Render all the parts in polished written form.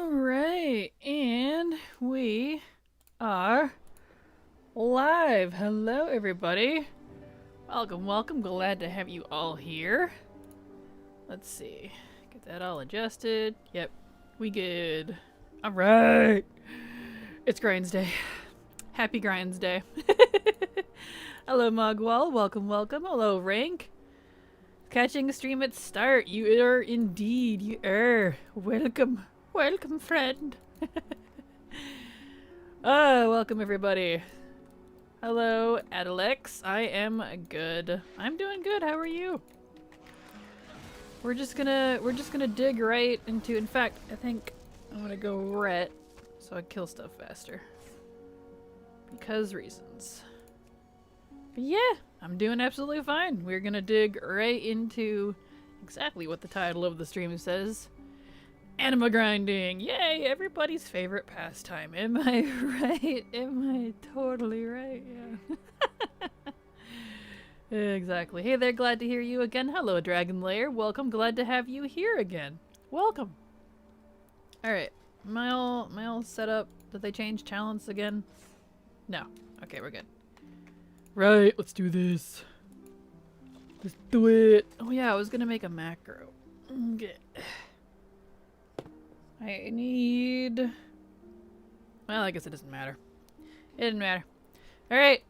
Alright, and we are live. Hello, everybody. Welcome, welcome. Glad to have you all here. Let's see. Get that all adjusted. Yep, we good. Alright. It's Grinds Day. Happy Grinds Day. Hello, Mogwall. Welcome, welcome. Hello, Rank. Catching a stream at start. You are indeed. You are. Welcome. Welcome, friend. Welcome everybody. Hello, Adelex. I am good. I'm doing good. How are you? We're just gonna dig right into. In fact, I think I'm gonna go ret so I kill stuff faster. Because reasons. But yeah, I'm doing absolutely fine. We're gonna dig right into exactly what the title of the stream says. Anima grinding! Yay! Everybody's favorite pastime. Am I right? Am I totally right? Yeah. Exactly. Hey there, glad to hear you again. Hello, Dragon Lair. Welcome. Glad to have you here again. Welcome. Alright. My all set up. Did they change talents again? No. Okay, we're good. Right, let's do this. Let's do it. Oh yeah, I was gonna make a macro. Okay. I need... Well, I guess it doesn't matter. It didn't matter. Alright.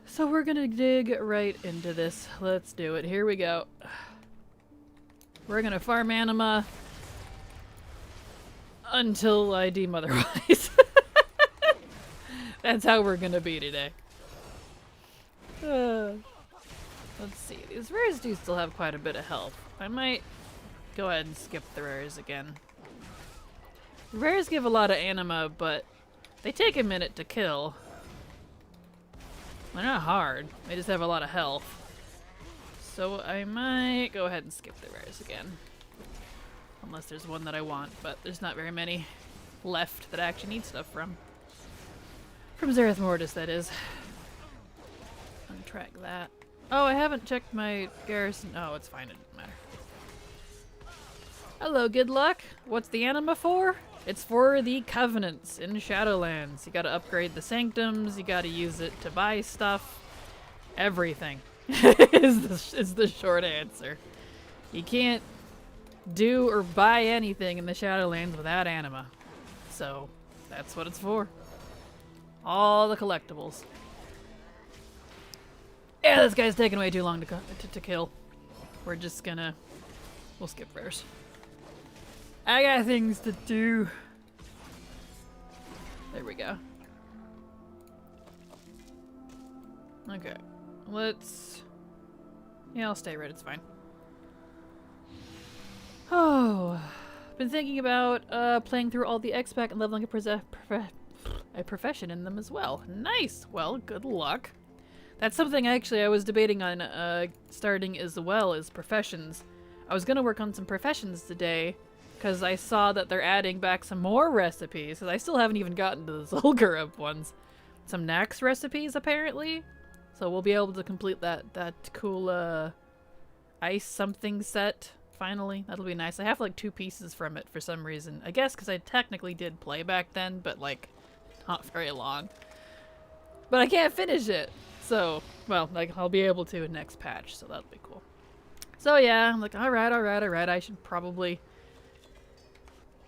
So we're gonna dig right into this. Let's do it. Here we go. We're gonna farm Anima until I deem otherwise. That's how we're gonna be today. Let's see. These rares do still have quite a bit of health. I might go ahead and skip the rares again. The rares give a lot of anima, but they take a minute to kill. They're not hard. They just have a lot of health. So I might go ahead and skip the rares again. Unless there's one that I want, but there's not very many left that I actually need stuff from. From Zereth Mortis, that is. Untrack that. Oh, I haven't checked my garrison. Oh, it's fine. It doesn't matter. Hello, good luck. What's the anima for? It's for the covenants in Shadowlands. You gotta upgrade the sanctums, you gotta use it to buy stuff. Everything is the short answer. You can't do or buy anything in the Shadowlands without anima. So, that's what it's for. All the collectibles. Yeah, this guy's taking way too long to kill. We're just gonna... We'll skip rares. I got things to do. There we go. Okay. Let's... Yeah, I'll stay red. It's fine. Oh. Been thinking about playing through all the X-Pack and leveling a profession in them as well. Nice! Well, good luck. That's something actually I was debating on starting as well as professions. I was gonna work on some professions today, because I saw that they're adding back some more recipes, because I still haven't even gotten to the Zul'Gurub ones. Some Nax recipes, apparently. So we'll be able to complete that cool, ice something set, finally. That'll be nice. I have, like, 2 pieces from it for some reason. I guess because I technically did play back then, but, like, not very long. But I can't finish it! So, well, like, I'll be able to in next patch, so that'll be cool. So yeah, I'm like, alright, I should probably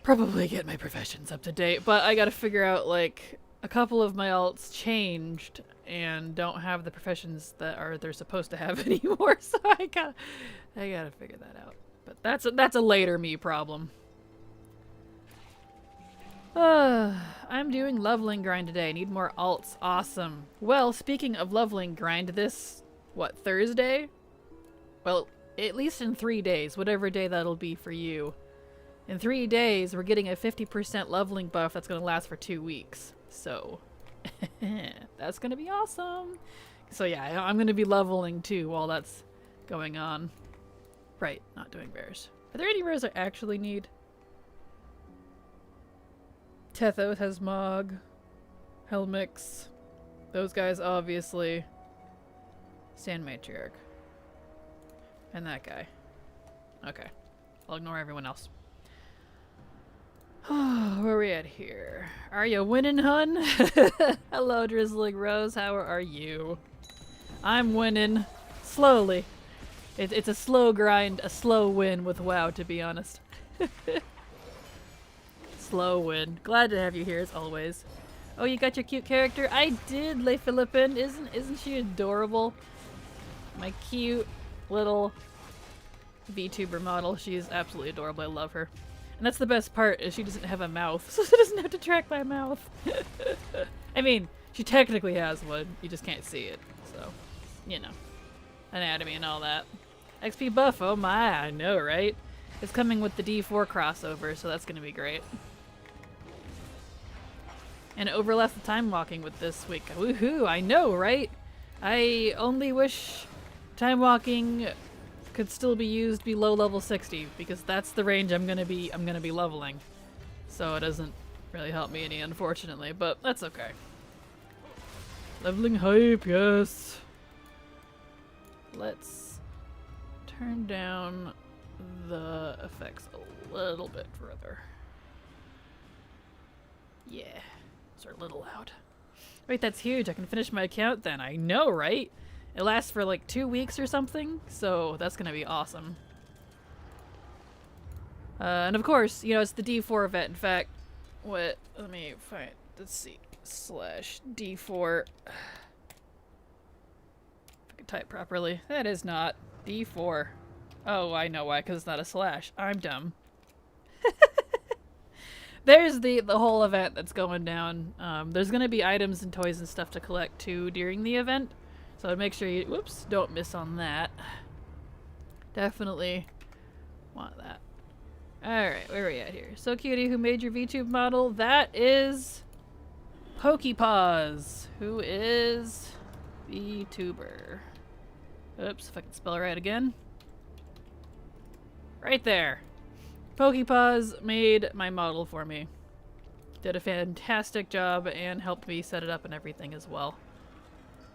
get my professions up to date, but I gotta figure out, like, a couple of my alts changed and don't have the professions that they're supposed to have anymore, so I gotta figure that out. But that's a later me problem. I'm doing leveling grind today. Need more alts. Awesome. Well, speaking of leveling grind, this, what, Thursday? Well, at least in 3 days, whatever day that'll be for you. In 3 days, we're getting a 50% leveling buff that's going to last for 2 weeks. So, that's going to be awesome. So yeah, I'm going to be leveling too while that's going on. Right, not doing rares. Are there any rares I actually need? Tethos has Mog. Helmix. Those guys, obviously. Sand Matriarch. And that guy. Okay. I'll ignore everyone else. Where are we at here? Are you winning, hun? Hello, Drizzling Rose. How are you? I'm winning. Slowly. It's a slow grind, a slow win with WoW, to be honest. Slow win. Glad to have you here, as always. Oh, you got your cute character? I did, Le Philippine. Isn't she adorable? My cute little VTuber model. She is absolutely adorable. I love her. And that's the best part, is she doesn't have a mouth, so she doesn't have to track my mouth. I mean, she technically has one. You just can't see it. So, you know. Anatomy and all that. XP buff, oh my, I know, right? It's coming with the D4 crossover, so that's gonna be great. And it overlaps the time walking with this week. Woohoo, I know, right? I only wish time walking could still be used below level 60, because that's the range I'm gonna be leveling. So it doesn't really help me any, unfortunately, but that's okay. Leveling hype, yes. Let's turn down the effects a little bit further. Yeah, it's a little loud. Wait, that's huge. I can finish my account then. I know, right? It lasts for like 2 weeks or something, so that's gonna be awesome. And of course, you know, it's the D4 event. In fact, let me find, let's see, /D4. If I can type properly. That is not D4. Oh, I know why, because it's not a slash. I'm dumb. There's the whole event that's going down. There's gonna be items and toys and stuff to collect too during the event. So make sure you, whoops, don't miss on that. Definitely want that. Alright, where are we at here? So Cutie, who made your VTube model? That is Pokepaws, who is VTuber. Oops, if I can spell it right again. Right there. Pokepaws made my model for me. Did a fantastic job and helped me set it up and everything as well.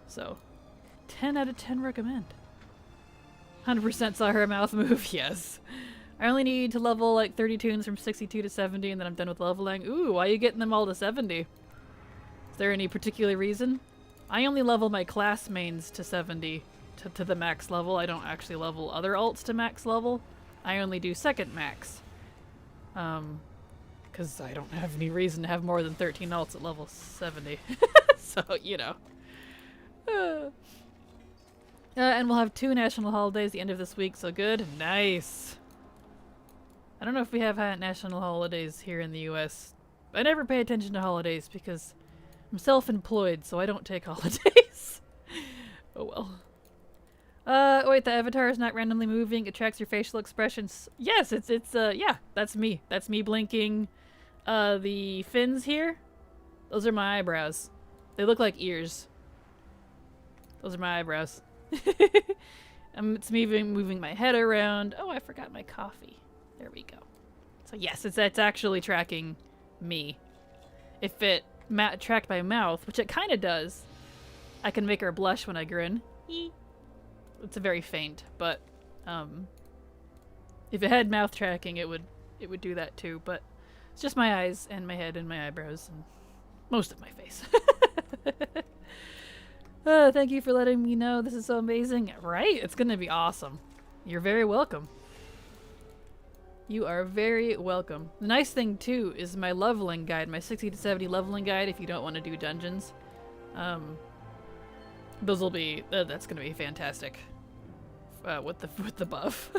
So, 10 out of 10 recommend. 100% saw her mouth move, yes. I only need to level like 30 tunes from 62 to 70 and then I'm done with leveling. Ooh, why are you getting them all to 70? Is there any particular reason? I only level my class mains to 70 to the max level. I don't actually level other alts to max level. I only do second max. Because I don't have any reason to have more than 13 alts at level 70. So, you know. And we'll have 2 national holidays the end of this week, so good. Nice. I don't know if we have national holidays here in the US. I never pay attention to holidays because I'm self-employed, so I don't take holidays. Oh well. Wait, the avatar is not randomly moving. It tracks your facial expressions. Yes, yeah, that's me. That's me blinking. The fins here, those are my eyebrows. They look like ears. Those are my eyebrows. It's me moving my head around. Oh, I forgot my coffee. There we go. So yes, it's actually tracking me. If it tracked my mouth, which it kind of does, I can make her blush when I grin. It's a very faint, but if it had mouth tracking, it would do that too. But it's just my eyes and my head and my eyebrows and most of my face. Thank you for letting me know. This is so amazing. Right? It's gonna be awesome. You're very welcome. You are very welcome. The nice thing too is my leveling guide, my 60 to 70 leveling guide if you don't want to do dungeons. Those will be, that's gonna be fantastic. With the buff.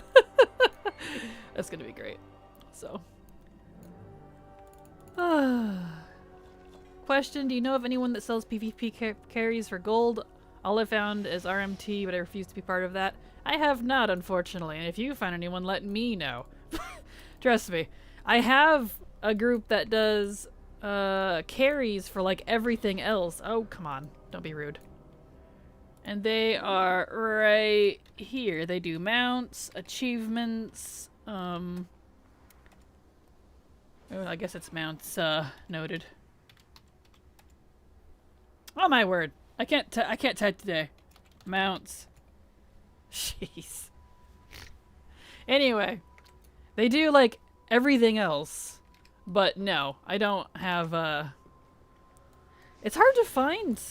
That's gonna be great. So. Question, do you know of anyone that sells PvP carries for gold? All I found is RMT, but I refuse to be part of that. I have not, unfortunately, and if you find anyone, let me know. Trust me. I have a group that does carries for like everything else. Oh, come on. Don't be rude. And they are right here. They do mounts, achievements, oh, I guess it's mounts, noted. Oh my word. I can't type today. Mounts. Jeez. Anyway. They do like everything else. But no, I don't have, It's hard to find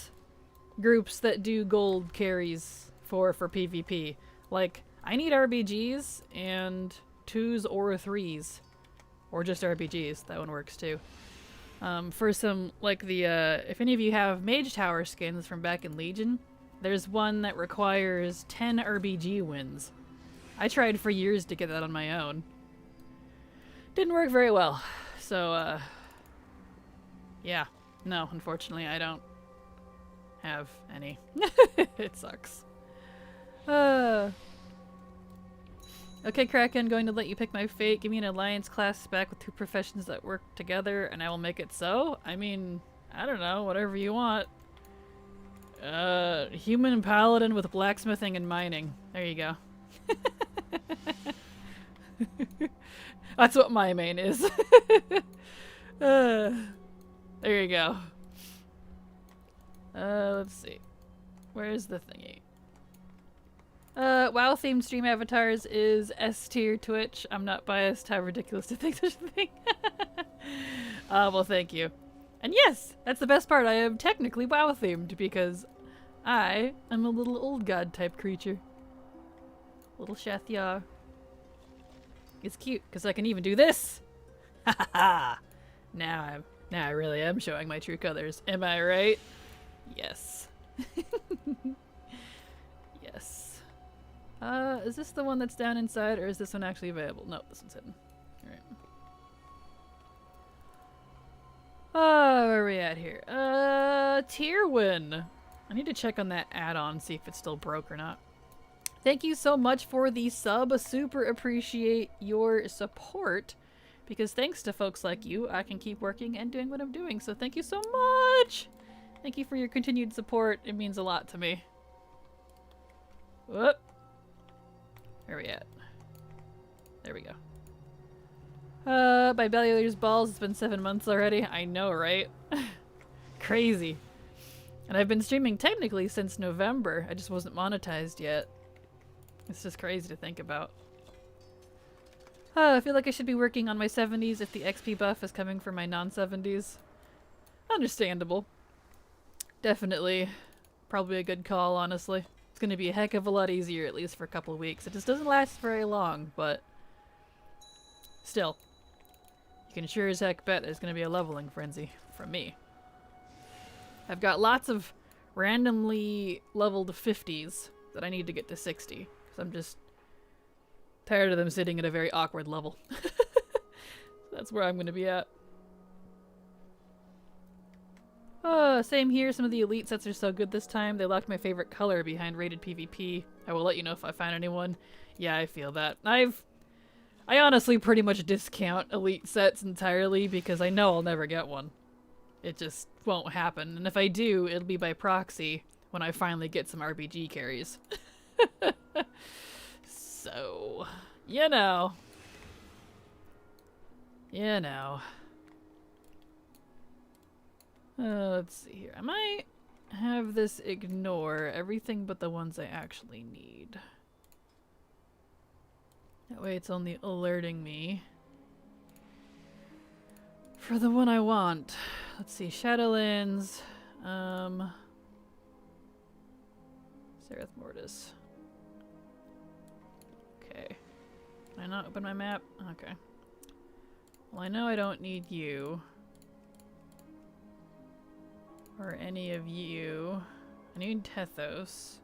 groups that do gold carries for PvP. Like, I need RBGs and 2s or 3s. Or just RBGs, that one works too. For some, like the, if any of you have Mage Tower skins from back in Legion, there's one that requires 10 RBG wins. I tried for years to get that on my own. Didn't work very well. So, yeah. No, unfortunately, I don't have any. It sucks. Okay, Kraken, going to let you pick my fate. Give me an alliance class spec with 2 professions that work together, and I will make it so. I mean, I don't know, whatever you want. Human paladin with blacksmithing and mining. There you go. That's what my main is. There you go. Let's see. Where's the thingy? WoW themed stream avatars is S tier Twitch. I'm not biased. How ridiculous to think such a thing. Well, thank you. And yes, that's the best part. I am technically WoW themed because I am a little old god type creature. Little Shathya. It's cute because I can even do this. Ha ha ha! Now I really am showing my true colors. Am I right? Yes. Yes. Is this the one that's down inside, or is this one actually available? No, this one's hidden. Alright. Where are we at here? Tierwin! I need to check on that add-on, see if it's still broke or not. Thank you so much for the sub. Super appreciate your support. Because thanks to folks like you, I can keep working and doing what I'm doing. So thank you so much! Thank you for your continued support. It means a lot to me. Whoop. Where are we at? There we go. By Bellier's balls, it's been 7 months already. I know, right? Crazy. And I've been streaming technically since November. I just wasn't monetized yet. It's just crazy to think about. I feel like I should be working on my 70s if the XP buff is coming for my non-70s. Understandable. Definitely. Probably a good call, honestly. It's going to be a heck of a lot easier, at least for a couple of weeks. It just doesn't last very long, but still. You can sure as heck bet there's going to be a leveling frenzy from me. I've got lots of randomly leveled 50s that I need to get to 60. Because I'm just tired of them sitting at a very awkward level. That's where I'm going to be at. Same here. Some of the elite sets are so good this time. They locked my favorite color behind rated PvP. I will let you know if I find anyone. Yeah, I feel that. I honestly pretty much discount elite sets entirely because I know I'll never get one. It just won't happen. And if I do, it'll be by proxy when I finally get some RBG carries. So, you know. You know. Let's see here. I might have this ignore everything but the ones I actually need. That way it's only alerting me for the one I want. Let's see. Shadowlands. Seraph Mortis. Okay. Can I not open my map? Okay. Well, I know I don't need you. Or any of you. I need Tethos.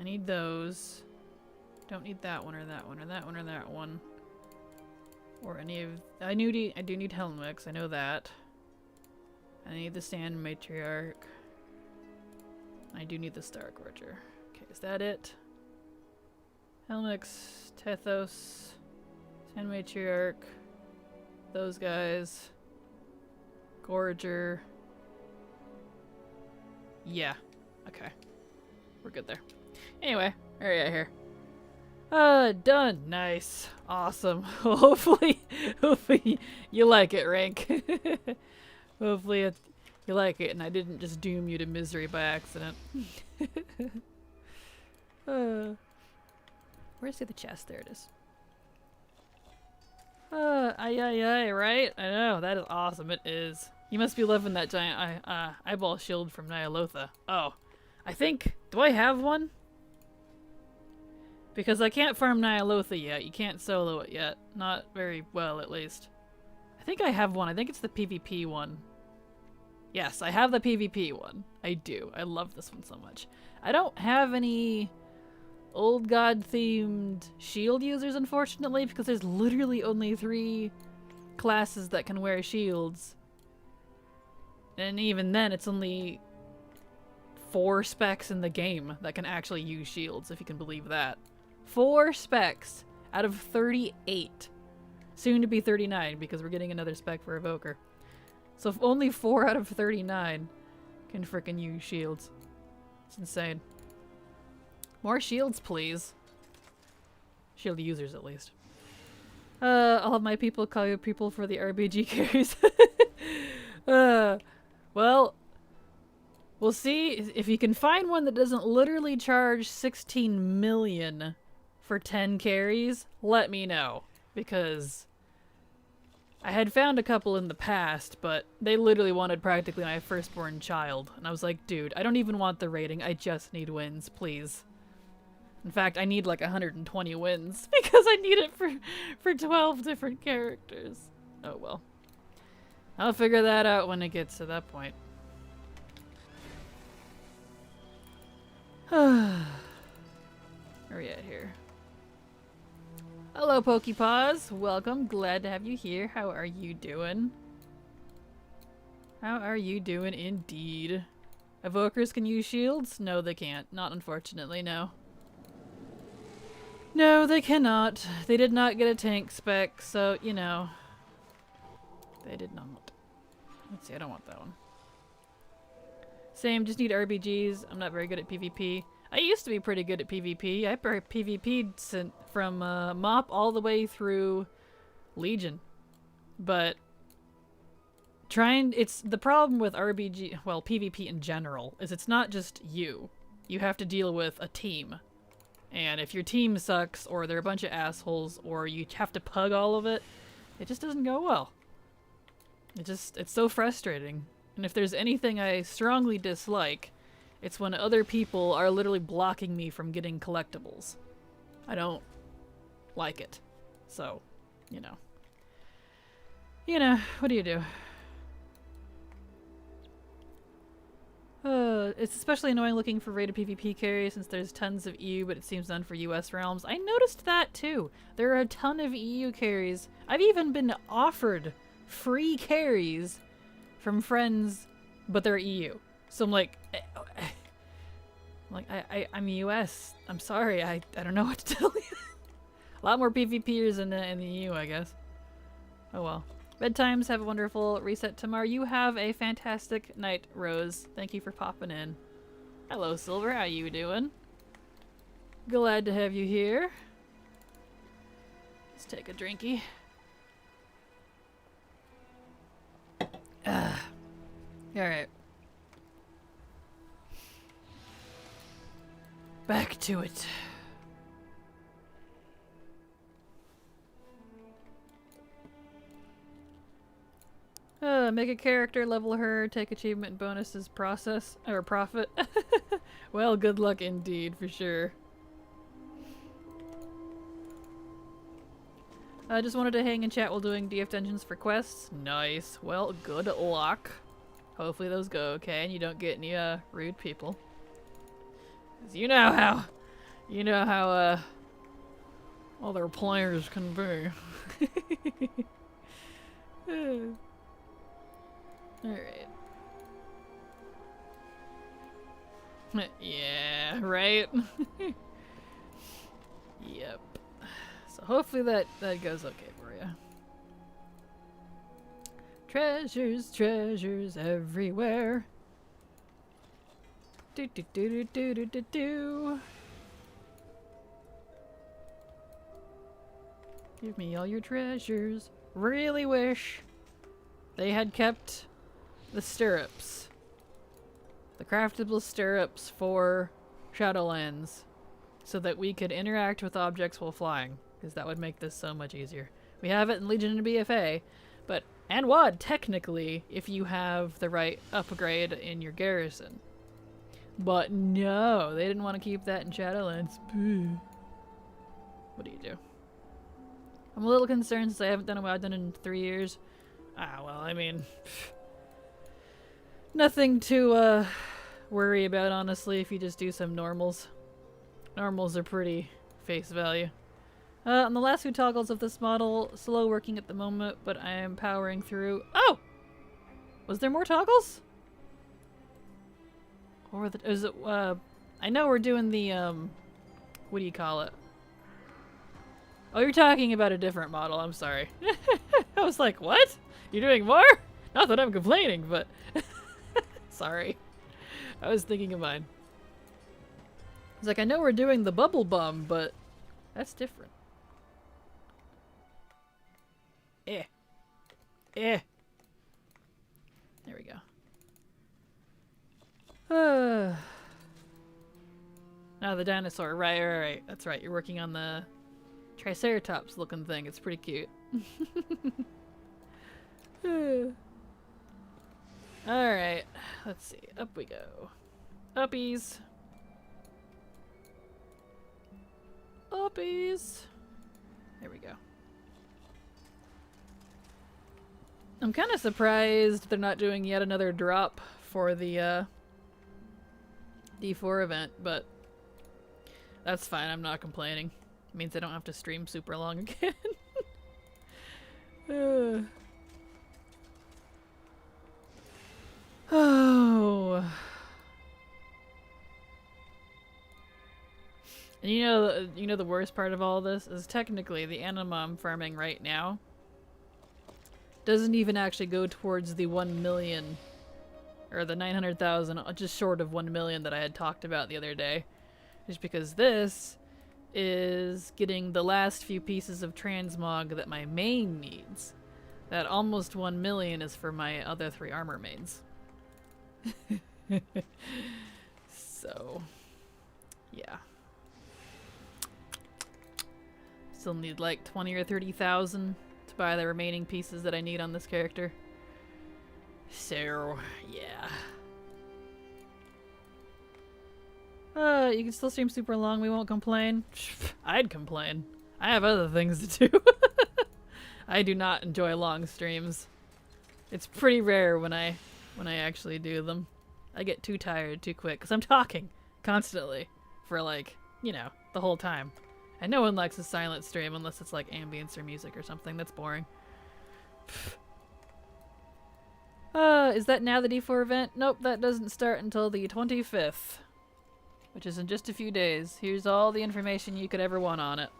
I need those. Don't need that one or that one or that one or that one. Or any of... I do need Helmix, I know that. I need the Sand Matriarch. I do need the Star Gorger. Okay, is that it? Helmix, Tethos, Sand Matriarch, those guys, Gorger. Yeah. Okay. We're good there. Anyway, where are you at here? Done. Nice. Awesome. Hopefully you like it, Rank. Hopefully you like it and I didn't just doom you to misery by accident. Where's the other chest? There it is. Aye, right? I know, that is awesome, it is. You must be loving that giant eyeball shield from Nyalotha. Oh, I think, do I have one? Because I can't farm Nyalotha yet, you can't solo it yet. Not very well, at least. I think I have one, I think it's the PvP one. Yes, I have the PvP one. I do, I love this one so much. I don't have any old god themed shield users, unfortunately, because there's literally only 3 classes that can wear shields. And even then, it's only 4 specs in the game that can actually use shields, if you can believe that. 4 specs out of 38. Soon to be 39, because we're getting another spec for Evoker. So if only 4 out of 39 can frickin' use shields. It's insane. More shields, please. Shield users, at least. I'll have my people call you people for the RBG carries. Well, we'll see. If you can find one that doesn't literally charge 16 million for 10 carries, let me know. Because I had found a couple in the past, but they literally wanted practically my firstborn child. And I was like, dude, I don't even want the rating. I just need wins, please. In fact, I need like 120 wins because I need it for 12 different characters. Oh well. I'll figure that out when it gets to that point. Where are we at here? Hello, Pokepaws. Welcome. Glad to have you here. How are you doing? How are you doing indeed? Evokers can use shields? No, they can't. Not unfortunately, no. No, they cannot. They did not get a tank spec, so, you know. They did not. Let's see, I don't want that one. Same, just need RBGs. I'm not very good at PvP. I used to be pretty good at PvP. I PvP'd from MOP all the way through Legion. But it's the problem with RBG, well, PvP in general, is it's not just you. You have to deal with a team. And if your team sucks, or they're a bunch of assholes, or you have to pug all of it, it just doesn't go well. It's so frustrating. And if there's anything I strongly dislike, it's when other people are literally blocking me from getting collectibles. I don't like it. So, you know. You know, what do you do? It's especially annoying looking for rated PvP carries since there's tons of EU, but it seems none for US realms. I noticed that too. There are a ton of EU carries. I've even been offered free carries from friends, but they're EU. So I'm like, I'm US. I'm sorry. I don't know what to tell you. A lot more PvPers in the EU, I guess. Oh well. Bedtimes, have a wonderful reset tomorrow. You have a fantastic night, Rose. Thank you for popping in. Hello, Silver. How you doing? Glad to have you here. Let's take a drinky. Alright. Back to it. Make a character, level her, take achievement and bonuses, process, or profit. Well, good luck indeed, for sure. I just wanted to hang and chat while doing DF dungeons for quests. Nice. Well, good luck. Hopefully those go okay and you don't get any, rude people. 'Cause you know how, other players can be. Alright. Yeah, right? Yep. So hopefully that goes okay for you. Treasures, treasures everywhere. Do do do do do do do. Give me all your treasures. Really wish they had kept the stirrups. The craftable stirrups for Shadowlands. So that we could interact with objects while flying. Because that would make this so much easier. We have it in Legion and BFA, but and WoD technically if you have the right upgrade in your garrison. But no, they didn't want to keep that in Shadowlands. Boo. What do you do? I'm a little concerned since I haven't done a WoD in 3 years. Ah, well, I mean, nothing to worry about, honestly, if you just do some normals. Normals are pretty face value. On the last few toggles of this model, slow working at the moment, but I am powering through. Oh! Was there more toggles? Or is it, I know we're doing the, what do you call it? Oh, you're talking about a different model, I'm sorry. I was like, what? You're doing more? Not that I'm complaining, but sorry. I was thinking of mine. It's like, I know we're doing the bubble bum, but that's different. Eh. There we go. Now the dinosaur, right. That's right, you're working on the Triceratops looking thing. It's pretty cute. Alright, let's see. Up we go. Uppies. Uppies. There we go. I'm kind of surprised they're not doing yet another drop for the D4 event, but that's fine. I'm not complaining. It means I don't have to stream super long again. Oh. And you know the worst part of all this is technically the Anima I'm farming right now doesn't even actually go towards the 1 million or the 900,000, just short of 1 million that I had talked about the other day. Just because this is getting the last few pieces of transmog that my main needs. That almost 1 million is for my other 3 armor mains. So, yeah. Still need like 20 or 30,000 to buy the remaining pieces that I need on this character. So, yeah. You can still stream super long, we won't complain. I'd complain. I have other things to do. I do not enjoy long streams. It's pretty rare when I actually do them. I get too tired too quick because I'm talking constantly for like, you know, the whole time. And no one likes a silent stream unless it's like ambience or music or something. That's boring. Is that now the D4 event? Nope, that doesn't start until the 25th. Which is in just a few days. Here's all the information you could ever want on it.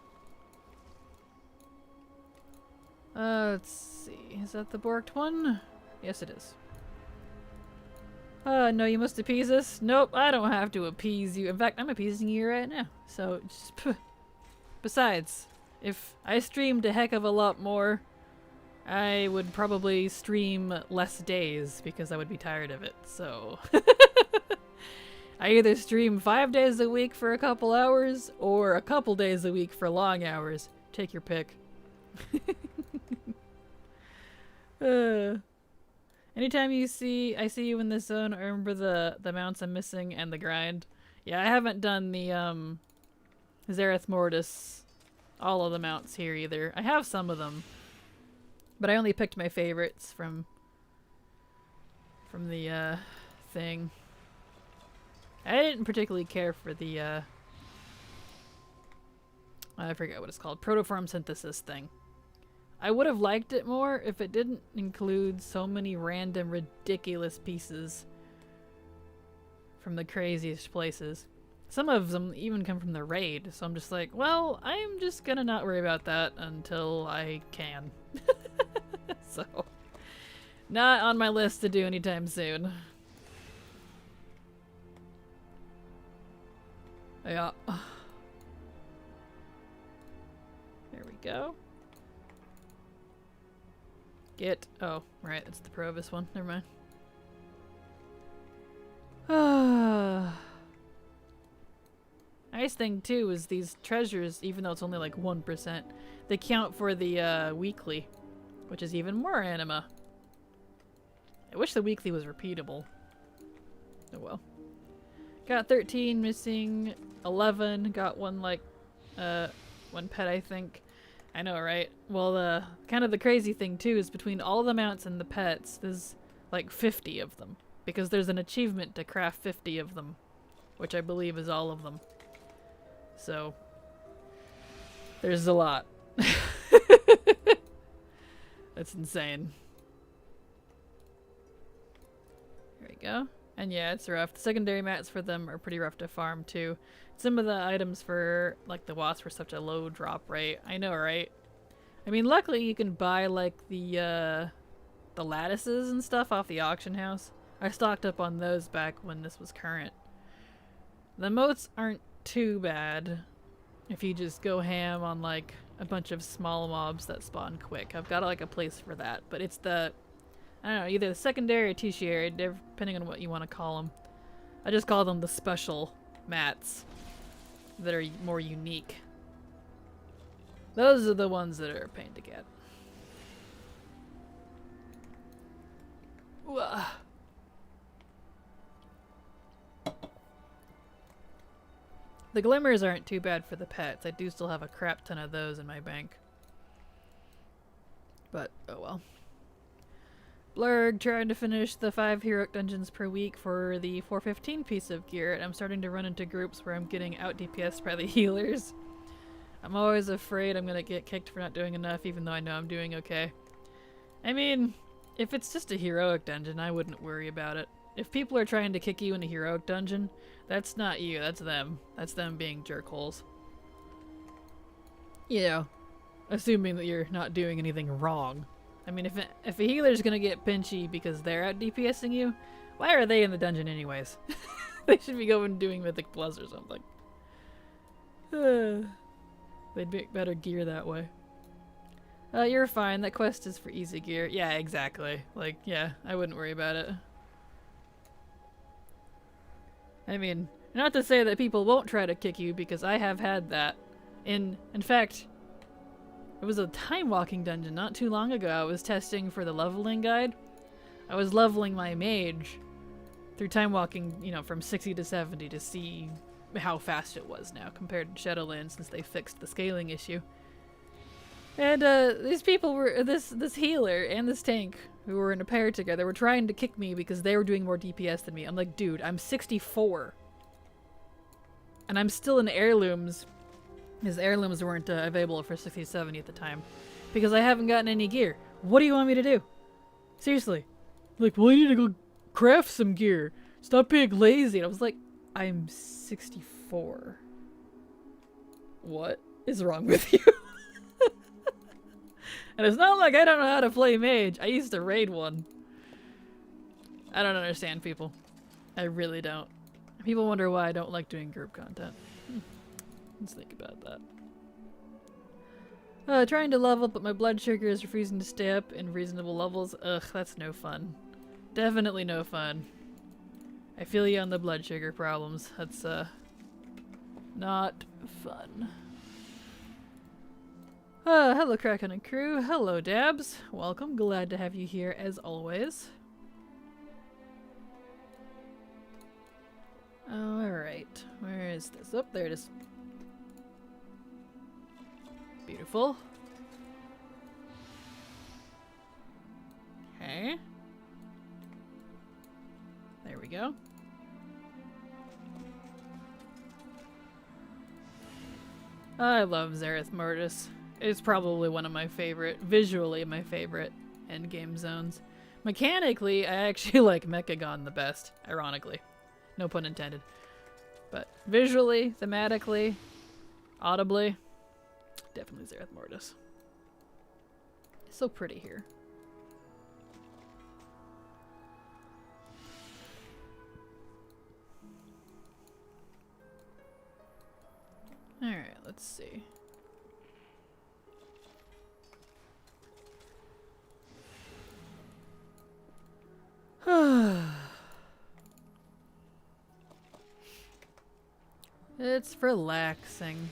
Let's see. Is that the borked one? Yes, it is. No, you must appease us? Nope, I don't have to appease you. In fact, I'm appeasing you right now. So, just... Besides, if I streamed a heck of a lot more, I would probably stream less days because I would be tired of it, so... I either stream 5 days a week for a couple hours, or a couple days a week for long hours. Take your pick. Anytime I see you in this zone, I remember the mounts I'm missing and the grind. Yeah, I haven't done the Zareth Mortis, all of the mounts here either. I have some of them, but I only picked my favorites from the thing. I didn't particularly care for the I forget what it's called, protoform synthesis thing. I would have liked it more if it didn't include so many random ridiculous pieces from the craziest places. Some of them even come from the raid, so I'm just like, well, I'm just gonna not worry about that until I can. So, not on my list to do anytime soon. Yeah. There we go. Oh, right, it's the Provis one. Never mind. Nice thing too is these treasures, even though it's only like 1%, they count for the weekly, which is even more Anima. I wish the weekly was repeatable. Oh well. Got 13, missing 11. Got one one pet, I think. I know, right? Well, kind of the crazy thing too is between all the mounts and the pets, there's like 50 of them. Because there's an achievement to craft 50 of them, which I believe is all of them. So, there's a lot. That's insane. There we go. And yeah, it's rough. The secondary mats for them are pretty rough to farm too. Some of the items for like the wasp were such a low drop rate. I know, right? I mean, luckily you can buy like the lattices and stuff off the auction house. I stocked up on those back when this was current. The moats aren't too bad if you just go ham on like a bunch of small mobs that spawn quick. I've got like a place for that, but it's the, I don't know, either the secondary or tertiary, depending on what you want to call them. I just call them the special mats that are more unique. Those are the ones that are a pain to get. Whoa. The glimmers aren't too bad for the pets. I do still have a crap ton of those in my bank. But, oh well. Blurg, trying to finish the 5 heroic dungeons per week for the 415 piece of gear, and I'm starting to run into groups where I'm getting out DPS'd by the healers. I'm always afraid I'm gonna get kicked for not doing enough, even though I know I'm doing okay. I mean, if it's just a heroic dungeon, I wouldn't worry about it. If people are trying to kick you in a heroic dungeon, that's not you, that's them. That's them being jerkholes. You know, assuming that you're not doing anything wrong. I mean, if a healer's gonna get pinchy because they're out DPSing you, why are they in the dungeon anyways? They should be going doing Mythic Plus or something. They'd make better gear that way. You're fine, that quest is for easy gear. Yeah, exactly. Like, yeah, I wouldn't worry about it. I mean, not to say that people won't try to kick you, because I have had that. In fact, it was a time-walking dungeon not too long ago. I was testing for the leveling guide. I was leveling my mage through time-walking, you know, from 60 to 70 to see how fast it was now compared to Shadowlands since they fixed the scaling issue. And these people were, this healer and this tank who were in a pair together were trying to kick me because they were doing more DPS than me. I'm like, dude, I'm 64. And I'm still in heirlooms. His heirlooms weren't available for 60-70 at the time. Because I haven't gotten any gear. What do you want me to do? Seriously. Like, well, you need to go craft some gear. Stop being lazy. And I was like, I'm 64. What is wrong with you? And it's not like I don't know how to play mage. I used to raid one. I don't understand people. I really don't. People wonder why I don't like doing group content. Let's think about that. Trying to level, but my blood sugar is refusing to stay up in reasonable levels. Ugh, that's no fun. Definitely no fun. I feel you on the blood sugar problems. That's, not fun. Hello Kraken and crew. Hello Dabs. Welcome. Glad to have you here as always. Alright. Where is this? Oh, there it is. Beautiful. Okay. There we go. I love Zareth Mortis. It's probably one of my favorite, visually my favorite endgame zones. Mechanically, I actually like Mechagon the best, ironically. No pun intended. But visually, thematically, audibly, definitely Zareth Mortis. It's so pretty here. Alright, let's see. It's relaxing.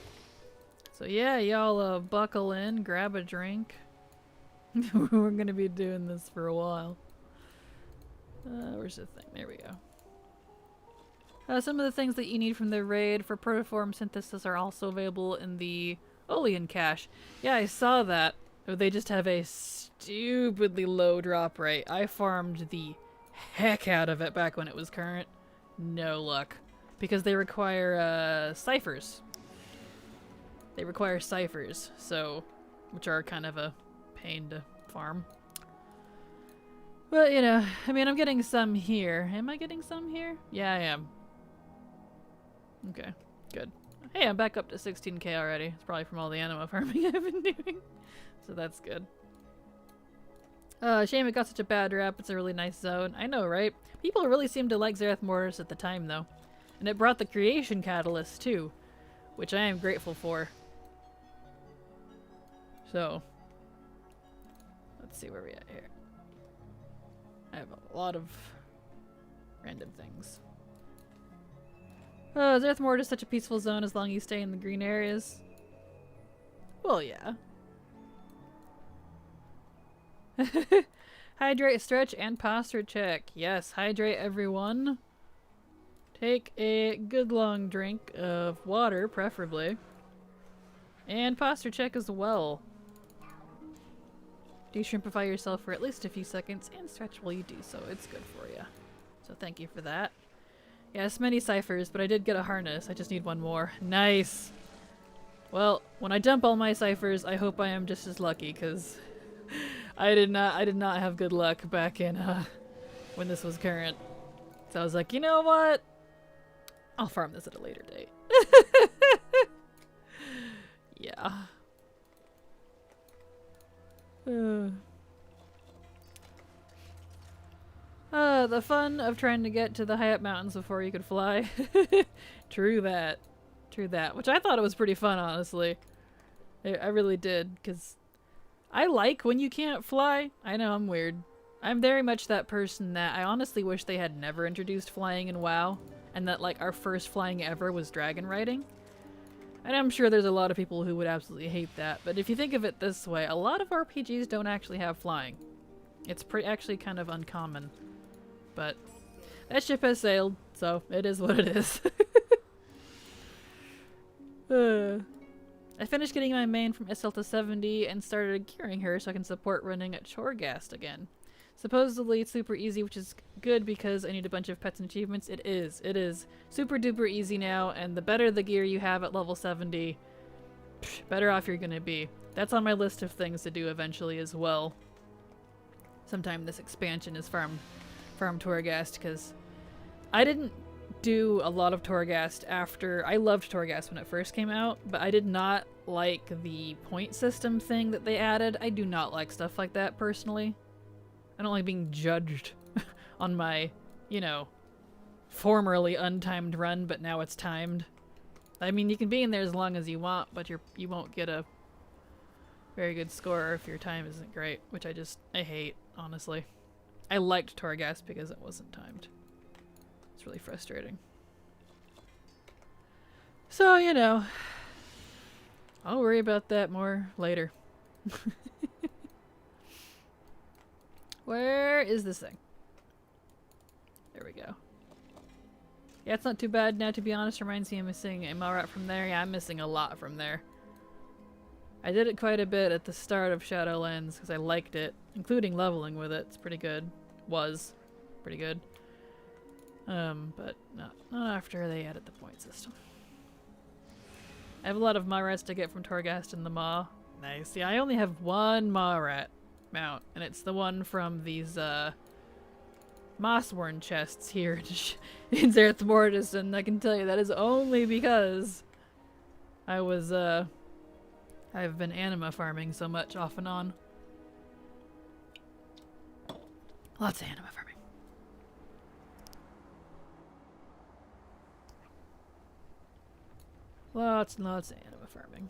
So yeah, y'all buckle in, grab a drink. We're gonna be doing this for a while. Where's the thing? There we go. Some of the things that you need from the raid for protoform synthesis are also available in the Olean cache. Yeah, I saw that. They just have a stupidly low drop rate. I farmed the heck out of it back when it was current. No luck. Because they require ciphers. They require ciphers, so which are kind of a pain to farm. But you know, I mean, I'm getting some here. Am I getting some here? Yeah, I am. Okay, good. Hey, I'm back up to 16k already. It's probably from all the Anima farming I've been doing. So that's good. Shame it got such a bad rap. It's a really nice zone. I know, right? People really seemed to like Xerath Mortis at the time, though. And it brought the creation catalyst, too. Which I am grateful for. So. Let's see where we're at here. I have a lot of random things. Xerath Mortis is such a peaceful zone as long as you stay in the green areas. Well, yeah. Hydrate, stretch, and posture check. Yes, hydrate everyone. Take a good long drink of water, preferably. And posture check as well. De-shrimpify yourself for at least a few seconds and stretch while you do so. It's good for you. So thank you for that. Yes, many ciphers, but I did get a harness. I just need one more. Nice! Well, when I dump all my ciphers, I hope I am just as lucky, because I did not have good luck back in when this was current. So I was like, you know what? I'll farm this at a later date. Yeah. The fun of trying to get to the high up mountains before you could fly. True that. True that. Which I thought it was pretty fun, honestly. I really did, because I like when you can't fly. I know I'm weird. I'm very much that person that I honestly wish they had never introduced flying in WoW, and that like our first flying ever was dragon riding. And I'm sure there's a lot of people who would absolutely hate that, but if you think of it this way, a lot of RPGs don't actually have flying. It's actually kind of uncommon. But that ship has sailed, so it is what it is. I finished getting my main from SL to 70 and started curing her so I can support running at Chorgast again. Supposedly it's super easy, which is good because I need a bunch of pets and achievements. It is. It is super duper easy now, and the better the gear you have at level 70, better off you're gonna be. That's on my list of things to do eventually as well. Sometime this expansion is farm Torghast, because I didn't do a lot of Torghast after. I loved Torghast when it first came out, but I did not like the point system thing that they added. I do not like stuff like that personally. I don't like being judged on my, you know, formerly untimed run, but now it's timed. I mean, you can be in there as long as you want, but you won't get a very good score if your time isn't great, which I hate, honestly. I liked Torghast because it wasn't timed. It's really frustrating. So, you know, I'll worry about that more later. Where is this thing? There we go. Yeah, it's not too bad now, to be honest. Reminds me of missing a Malrat from there. Yeah, I'm missing a lot from there. I did it quite a bit at the start of Shadowlands because I liked it, including leveling with it. It's pretty good. Was pretty good. But not after they added the point system. I have a lot of Malrats to get from Torghast and the Maw. Nice. Yeah, I only have one Malrat mount, and it's the one from these Mossworn chests here in Xerath Mortis, and I can tell you that is only because I've been Anima farming so much off and on. Lots of Anima farming. Lots and lots of Anima farming.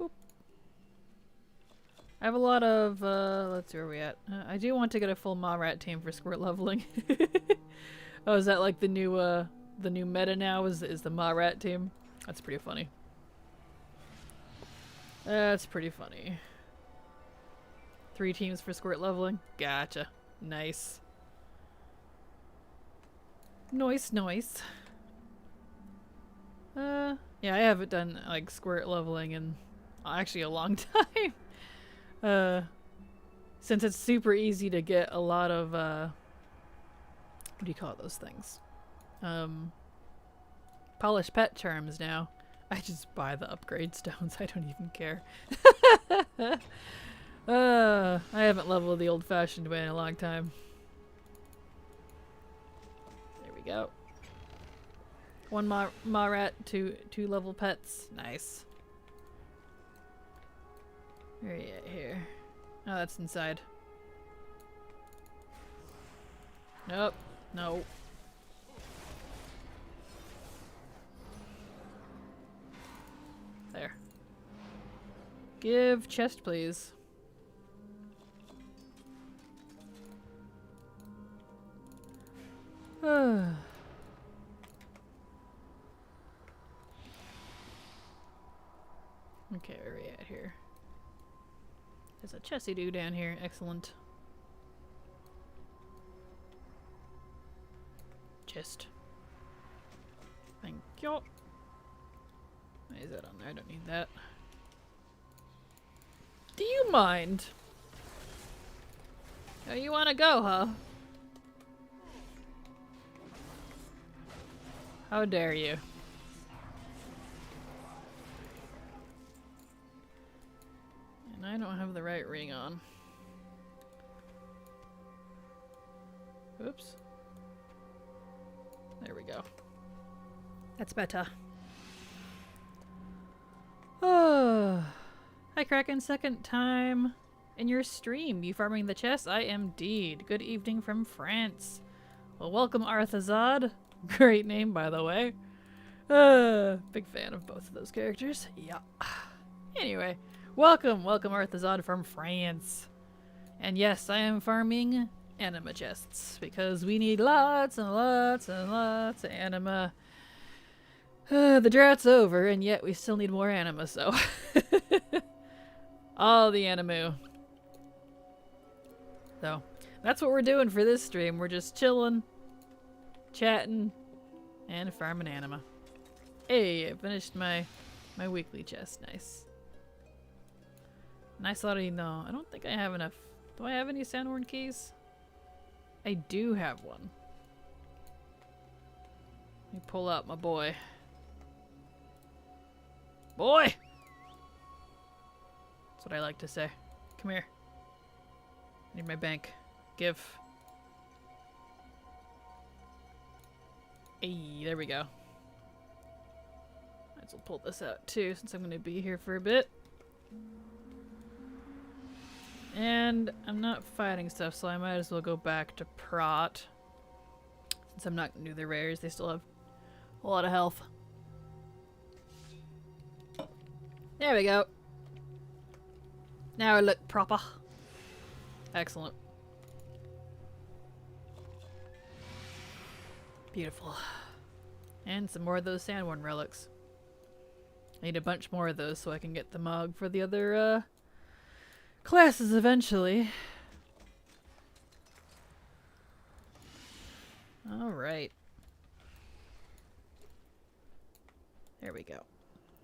Boop. I have a lot of, let's see where we at. I do want to get a full Malrat team for squirt leveling. Oh, is that like the new meta now? Is the Ma-Rat team? That's pretty funny. That's pretty funny. 3 teams for squirt leveling. Gotcha. Nice. Nice, nice. Yeah, I haven't done like squirt leveling in actually a long time. Since it's super easy to get a lot of what do you call those things? Polished pet charms now. I just buy the upgrade stones. I don't even care. I haven't leveled the old-fashioned way in a long time. There we go. 1 Ma-Rat, 2 level pets. Nice. Where are you at here? Oh, that's inside. Nope. No. There. Give chest, please. Okay, where are we at here? There's a chessy-do down here. Excellent. Chest. Thank you. Why is that on there? I don't need that. Do you mind? Oh, you wanna go, huh? How dare you? And I don't have the right ring on. Oops. There we go. That's better. Oh. Hi Kraken, second time in your stream. You farming the chest? I am indeed. Good evening from France. Well, welcome Arthazad. Great name, by the way. Big fan of both of those characters. Yeah. Anyway, welcome Arthazad from France. And yes, I am farming Anima chests because we need lots and lots and lots of Anima. The drought's over, and yet we still need more Anima, so all the Animu. So that's what we're doing for this stream. We're just chilling, chatting, and farming Anima. Hey, I finished my weekly chest. Nice. Nice lot of, no, I don't think I have enough. Do I have any Sandworn keys? I do have one. Let me pull out my boy. Boy! That's what I like to say. Come here. I need my bank. Give. Hey, there we go. Might as well pull this out too, since I'm going to be here for a bit. And I'm not fighting stuff, so I might as well go back to Prot. Since I'm not going to do the rares, they still have a lot of health. There we go. Now I look proper. Excellent. Beautiful. And some more of those Sandworn relics. I need a bunch more of those so I can get the Mog for the other classes eventually. Alright. There we go.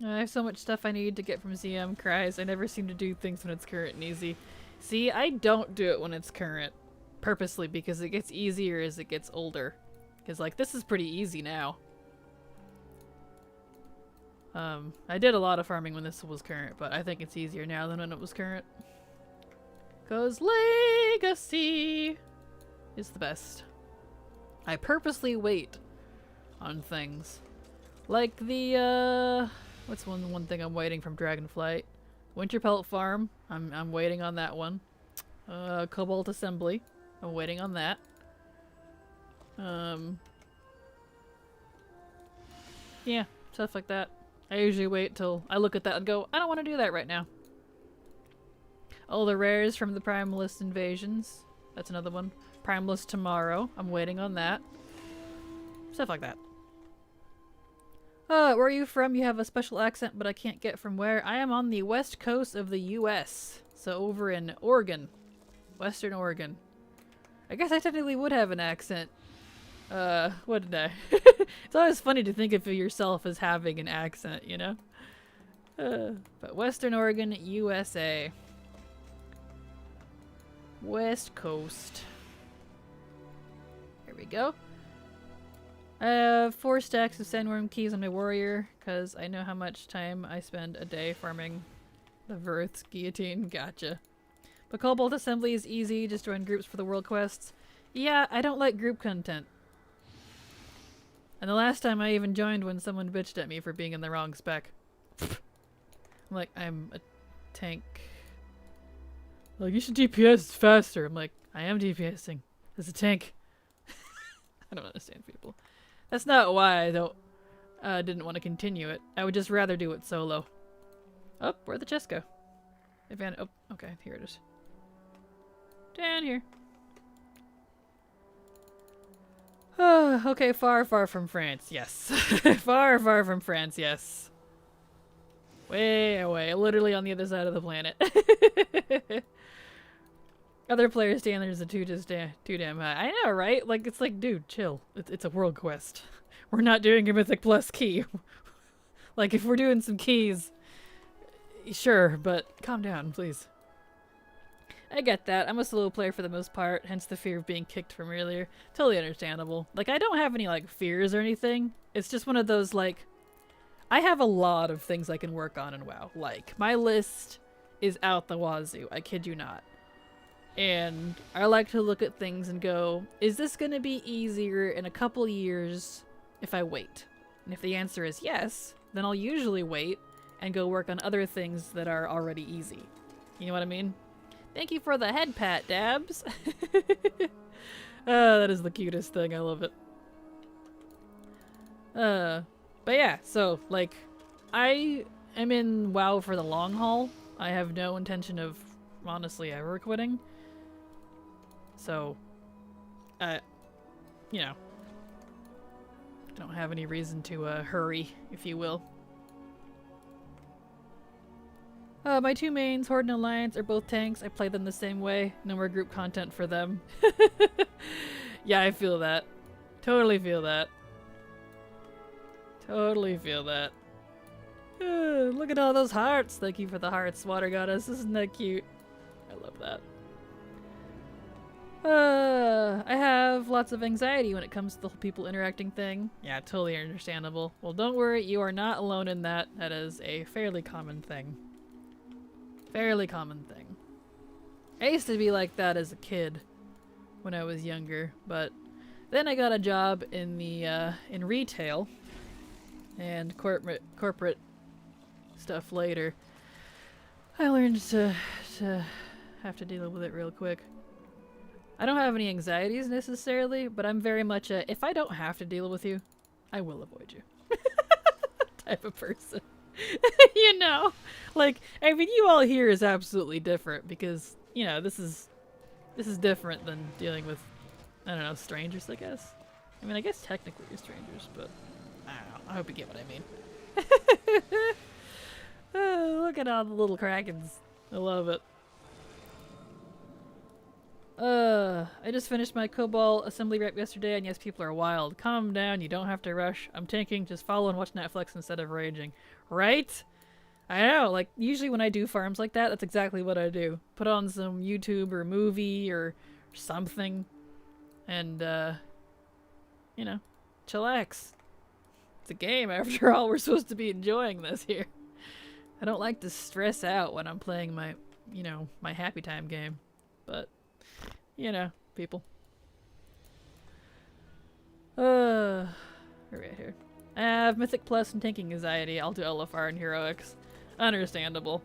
I have so much stuff I need to get from ZM Cries. I never seem to do things when it's current and easy. See, I don't do it when it's current. Purposely, because it gets easier as it gets older. Because, like, this is pretty easy now. I did a lot of farming when this was current, but I think it's easier now than when it was current. Because Legacy is the best. I purposely wait on things. Like the, what's one thing I'm waiting from Dragonflight? Winter Pelt Farm. I'm waiting on that one. Cobalt Assembly. I'm waiting on that. Yeah, stuff like that. I usually wait till I look at that and go, I don't want to do that right now. All the rares from the Primalist Invasions. That's another one. Primalist Tomorrow. I'm waiting on that. Stuff like that. Where are you from? You have a special accent, but I can't get from where. I am on the west coast of the US. So over in Oregon. Western Oregon. I guess I technically would have an accent. What did I? It's always funny to think of yourself as having an accent, you know? But Western Oregon, USA. West Coast. Here we go. I have 4 stacks of sandworm keys on my warrior, because I know how much time I spend a day farming the Verth's guillotine. Gotcha. But Cobalt Assembly is easy, just join groups for the world quests. Yeah, I don't like group content. And the last time I even joined when someone bitched at me for being in the wrong spec. I'm like, I'm a tank. Like, you should DPS faster. I'm like, I am DPSing as a tank. I don't understand people. That's not why I didn't want to continue it. I would just rather do it solo. Oh, where'd the chest go? Oh, okay, here it is. Down here. Oh, okay, far, far from France, yes. Far, far from France, yes. Way away, literally on the other side of the planet. Other player standards are too damn high. I know, right? Like, it's like, dude, chill. It's a world quest. We're not doing a Mythic Plus key. Like, if we're doing some keys, sure, but calm down, please. I get that. I'm a solo player for the most part, hence the fear of being kicked from earlier. Totally understandable. Like, I don't have any, like, fears or anything. It's just one of those, like, I have a lot of things I can work on in WoW. Like, my list is out the wazoo. I kid you not. And I like to look at things and go, is this going to be easier in a couple years if I wait? And if the answer is yes, then I'll usually wait and go work on other things that are already easy. You know what I mean? Thank you for the head pat, Dabs. That is the cutest thing. I love it. But yeah, so, like, I am in WoW for the long haul. I have no intention of, honestly, ever quitting. So, you know, don't have any reason to hurry, if you will. My 2 mains, Horde and Alliance, are both tanks. I play them the same way. No more group content for them. Yeah, I feel that. Totally feel that. Totally feel that. Look at all those hearts. Thank you for the hearts, Water Goddess. Isn't that cute? I love that. I have lots of anxiety when it comes to the people interacting thing. Yeah, totally understandable. Well, don't worry, you are not alone in that. That is a fairly common thing. Fairly common thing. I used to be like that as a kid when I was younger, but then I got a job in the in retail and corporate stuff later. I learned to have to deal with it real quick. I don't have any anxieties necessarily, but I'm very much a, if I don't have to deal with you, I will avoid you type of person. You know? Like, I mean, you all here is absolutely different because, you know, this is different than dealing with, I don't know, strangers, I guess. I mean, I guess technically you're strangers, but I don't know. I hope you get what I mean. Oh, look at all the little krakens. I love it. I just finished my Cobalt assembly rep yesterday, and yes, people are wild. Calm down, you don't have to rush. I'm tanking, just follow and watch Netflix instead of raging. Right? I know, like, usually when I do farms like that, that's exactly what I do. Put on some YouTube or movie or something, and, you know, chillax. It's a game, after all. We're supposed to be enjoying this here. I don't like to stress out when I'm playing my, you know, my happy time game, but... you know, people. We're right here. I have Mythic Plus and tanking anxiety. I'll do LFR and Heroics. Understandable.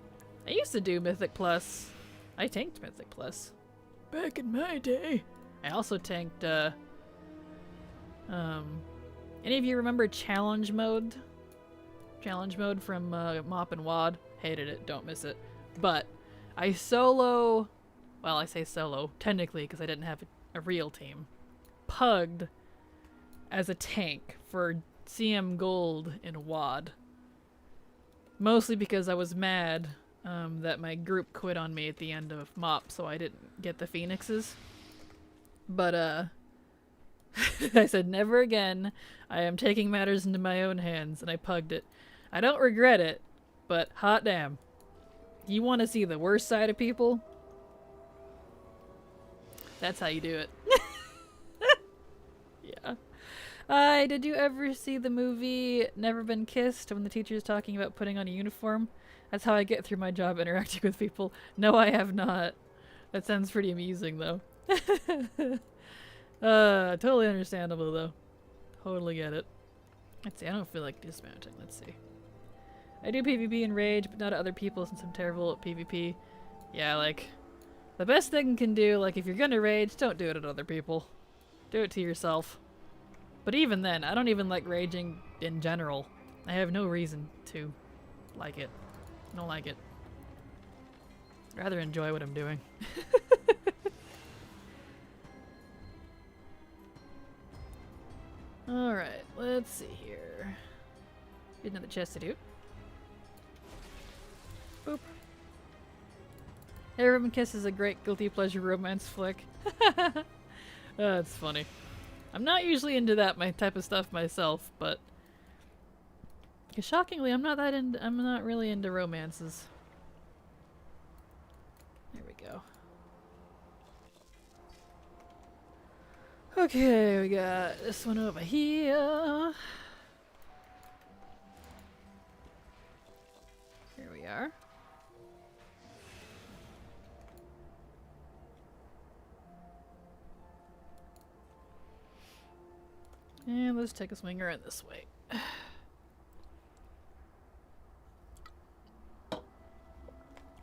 I used to do Mythic Plus. I tanked Mythic Plus. Back in my day. I also tanked, any of you remember Challenge Mode? Challenge Mode from, Mop and WoD? Hated it. Don't miss it. But, I solo... well, I say solo, technically, because I didn't have a real team. Pugged as a tank for CM Gold in VoD. Mostly because I was mad that my group quit on me at the end of MOP, so I didn't get the Phoenixes. But, I said, never again. I am taking matters into my own hands, and I pugged it. I don't regret it, but hot damn. You want to see the worst side of people? That's how you do it. Yeah. Did you ever see the movie Never Been Kissed when the teacher is talking about putting on a uniform? That's how I get through my job interacting with people. No, I have not. That sounds pretty amusing, though. Totally understandable, though. Totally get it. Let's see, I don't feel like dismounting. Let's see. I do PvP and rage, but not at other people since I'm terrible at PvP. Yeah, like, the best thing you can do, like, if you're gonna rage, don't do it at other people. Do it to yourself. But even then, I don't even like raging in general. I have no reason to like it. I don't like it. I'd rather enjoy what I'm doing. Alright, let's see here. Get another chest to do. Boop. Hey, Ribbon Kiss is a great guilty pleasure romance flick. That's funny. I'm not usually into that type of stuff myself, but shockingly, I'm not really into romances. There we go. Okay, we got this one over here. Here we are. And let's take a swing around this way.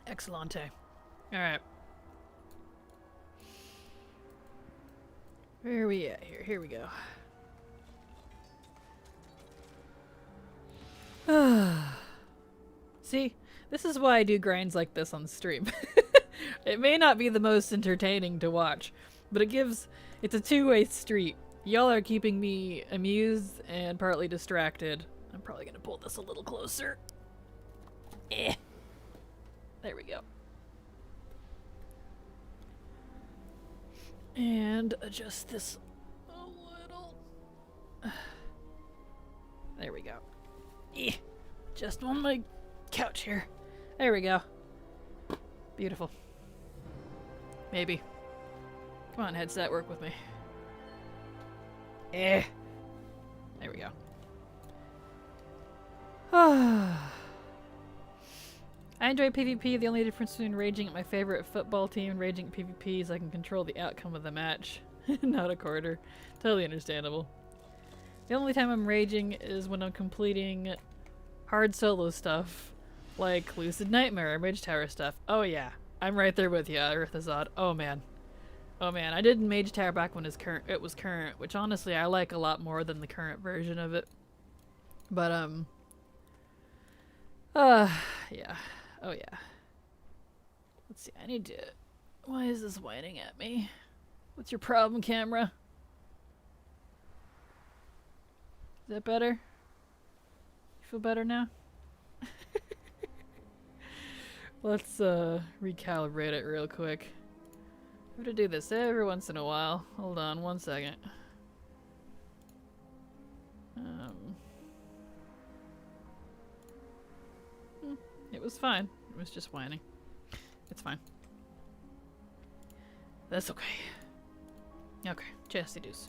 Excellente. Alright. Where are we at here? Here we go. See, this is why I do grinds like this on stream. It may not be the most entertaining to watch, but it's a two-way street. Y'all are keeping me amused and partly distracted. I'm probably gonna pull this a little closer. Eh. There we go. And adjust this a little. There we go. Eh. Just on my couch here. There we go. Beautiful. Maybe. Come on, headset, work with me. Eh. There we go. I enjoy PvP. The only difference between raging at my favorite football team and raging at PvP is I can control the outcome of the match. Not a quarter. Totally understandable. The only time I'm raging is when I'm completing hard solo stuff, like Lucid Nightmare or Mage Tower stuff. Oh yeah, I'm right there with you, Earthazod. Oh man. Oh man, I did Mage Tower back when it was current, which honestly I like a lot more than the current version of it. But yeah. Oh yeah. Let's see, I need to... Why is this whining at me? What's your problem, camera? Is that better? You feel better now? Let's recalibrate it real quick. I have to do this every once in a while. Hold on one second. It was fine. It was just whining. It's fine. That's okay. Okay, chesty deuce.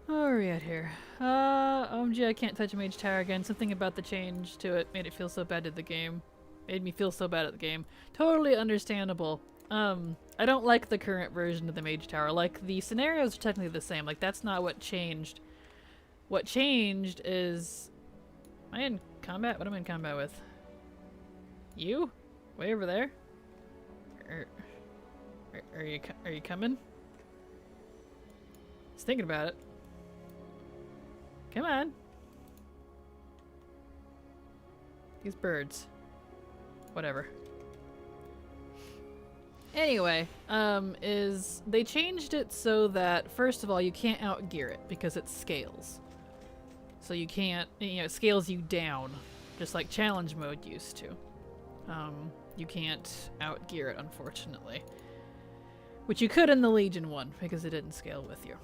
Where are we at here? OMG, I can't touch a Mage Tower again. Something about the change to it made it feel so bad at the game. Made me feel so bad at the game. Totally understandable. I don't like the current version of the Mage Tower. Like, the scenarios are technically the same. Like, that's not what changed. What changed is... Am I in combat? What am I in combat with? You? Way over there? Are you coming? I was thinking about it. Come on. These birds. Whatever. Anyway, is they changed it so that, first of all, you can't outgear it because it scales. So you can't, you know, it scales you down, just like challenge mode used to. You can't outgear it, unfortunately. Which you could in the Legion one, because it didn't scale with you.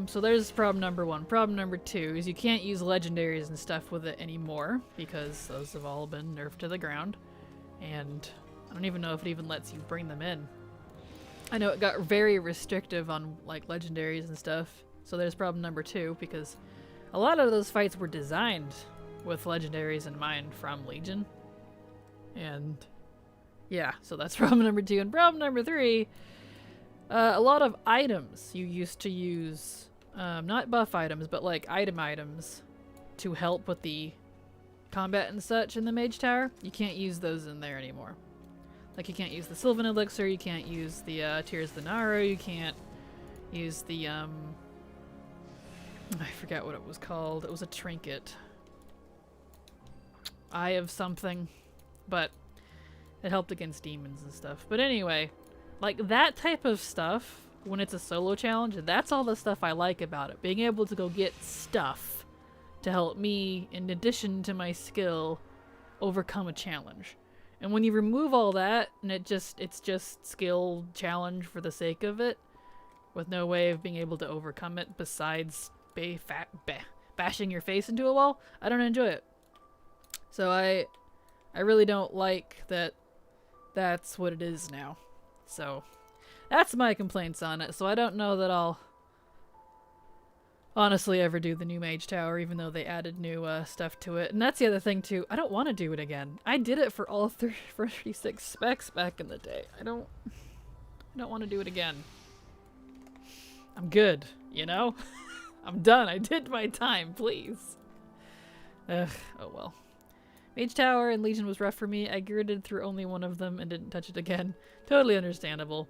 So there's problem number one. Problem number two is you can't use legendaries and stuff with it anymore, because those have all been nerfed to the ground. And I don't even know if it even lets you bring them in. I know it got very restrictive on like legendaries and stuff. So there's problem number two, because a lot of those fights were designed with legendaries in mind from Legion. And yeah, so that's problem number two. And problem number three, a lot of items you used to use, not buff items, but like items to help with the combat and such in the Mage Tower, you can't use those in there anymore. Like you can't use the Sylvan Elixir, you can't use the Tears of the Naro, you can't use the I forget what it was called. It was a trinket. Eye of something, but it helped against demons and stuff. But anyway, like that type of stuff, when it's a solo challenge, that's all the stuff I like about it. Being able to go get stuff to help me, in addition to my skill, overcome a challenge. And when you remove all that, and it's just skill challenge for the sake of it, with no way of being able to overcome it besides bashing your face into a wall, I don't enjoy it. So I really don't like that that's what it is now. So that's my complaints on it. So I don't know that I'll honestly ever do the new Mage Tower, even though they added new stuff to it. And that's the other thing too, I don't want to do it again. I did it for all 36 specs back in the day. I don't want to do it again. I'm good, you know? I'm done. I did my time, please. Ugh, oh well. Mage Tower and Legion was rough for me. I girded through only one of them and didn't touch it again. Totally understandable.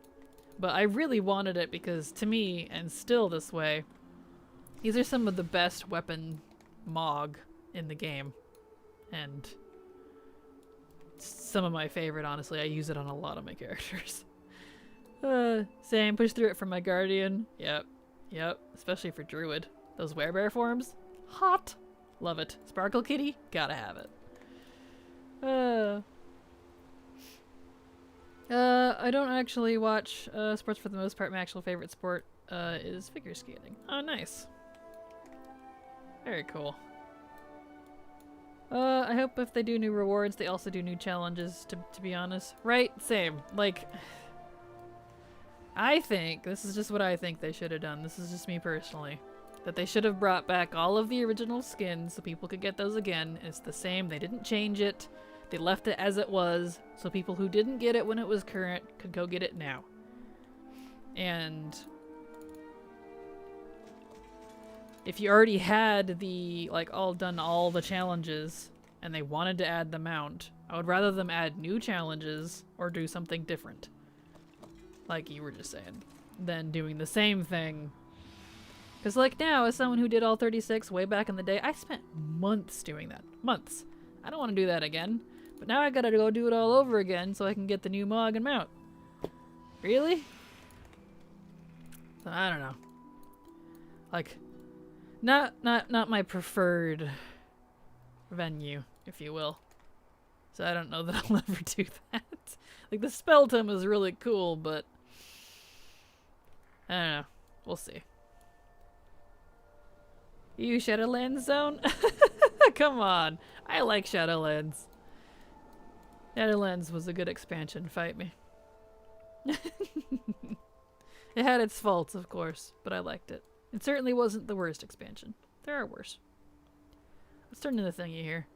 But I really wanted it because, to me, and still this way, these are some of the best weapon Mog in the game. And some of my favorite, honestly. I use it on a lot of my characters. Same. Push through it for my Guardian. Yep. Especially for Druid. Those werebear forms. Hot. Love it. Sparkle Kitty. Gotta have it. I don't actually watch sports for the most part. My actual favorite sport is figure skating. Oh, nice. Very cool. I hope if they do new rewards, they also do new challenges, to be honest. Right? Same. Like, I think, this is just what I think they should have done. This is just me personally. That they should have brought back all of the original skins so people could get those again. It's the same. They didn't change it. They left it as it was, so people who didn't get it when it was current could go get it now. And if you already had the, like, done all the challenges and they wanted to add the mount, I would rather them add new challenges or do something different. Like you were just saying. Than doing the same thing. Because, like, now, as someone who did all 36 way back in the day, I spent months doing that. Months. I don't want to do that again. But now I gotta go do it all over again so I can get the new Mog and mount. Really? So, I don't know. Like, not my preferred venue, if you will. So I don't know that I'll ever do that. Like, the spell tome is really cool, but I don't know. We'll see. You Shadowlands Zone? Come on. I like Shadowlands. Shadowlands was a good expansion. Fight me. It had its faults, of course, but I liked it. It certainly wasn't the worst expansion. There are worse. Let's turn to the thingy here.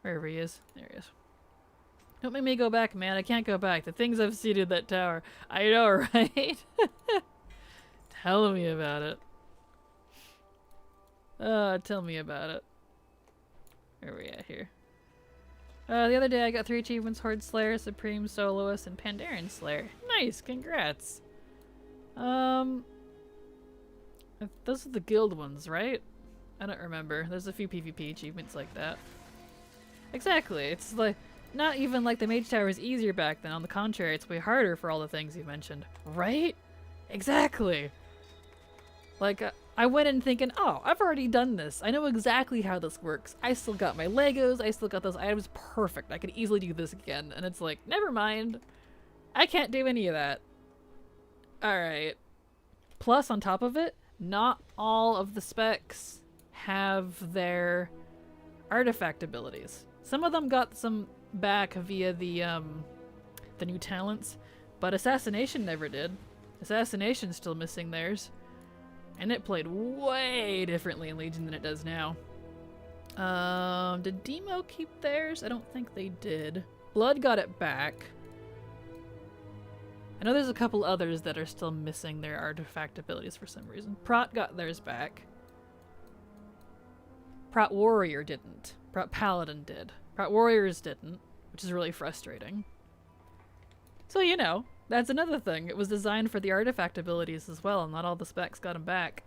Wherever he is. There he is. Don't make me go back, man. I can't go back. The things I've seen in that tower. I know, right? Tell me about it. Tell me about it. Where are we at here? The other day I got 3 achievements: Horde Slayer, Supreme Soloist, and Pandaren Slayer. Nice, congrats. Those are the guild ones, right? I don't remember. There's a few PvP achievements like that. Exactly. It's like not even like the Mage Tower was easier back then. On the contrary, it's way harder for all the things you mentioned. Right? Exactly. Like, I went in thinking, oh, I've already done this. I know exactly how this works. I still got my Legos. I still got those items perfect. I could easily do this again. And it's like, never mind. I can't do any of that. Alright. Plus, on top of it, not all of the specs have their artifact abilities. Some of them got some back via the new talents, but Assassination never did. Assassination's still missing theirs. And it played way differently in Legion than it does now. Did Demo keep theirs? I don't think they did. Blood got it back. I know there's a couple others that are still missing their artifact abilities for some reason. Prot got theirs back. Prot Warrior didn't. Prot Paladin did. Prot Warriors didn't, which is really frustrating. So, you know, that's another thing. It was designed for the artifact abilities as well, and not all the specs got them back.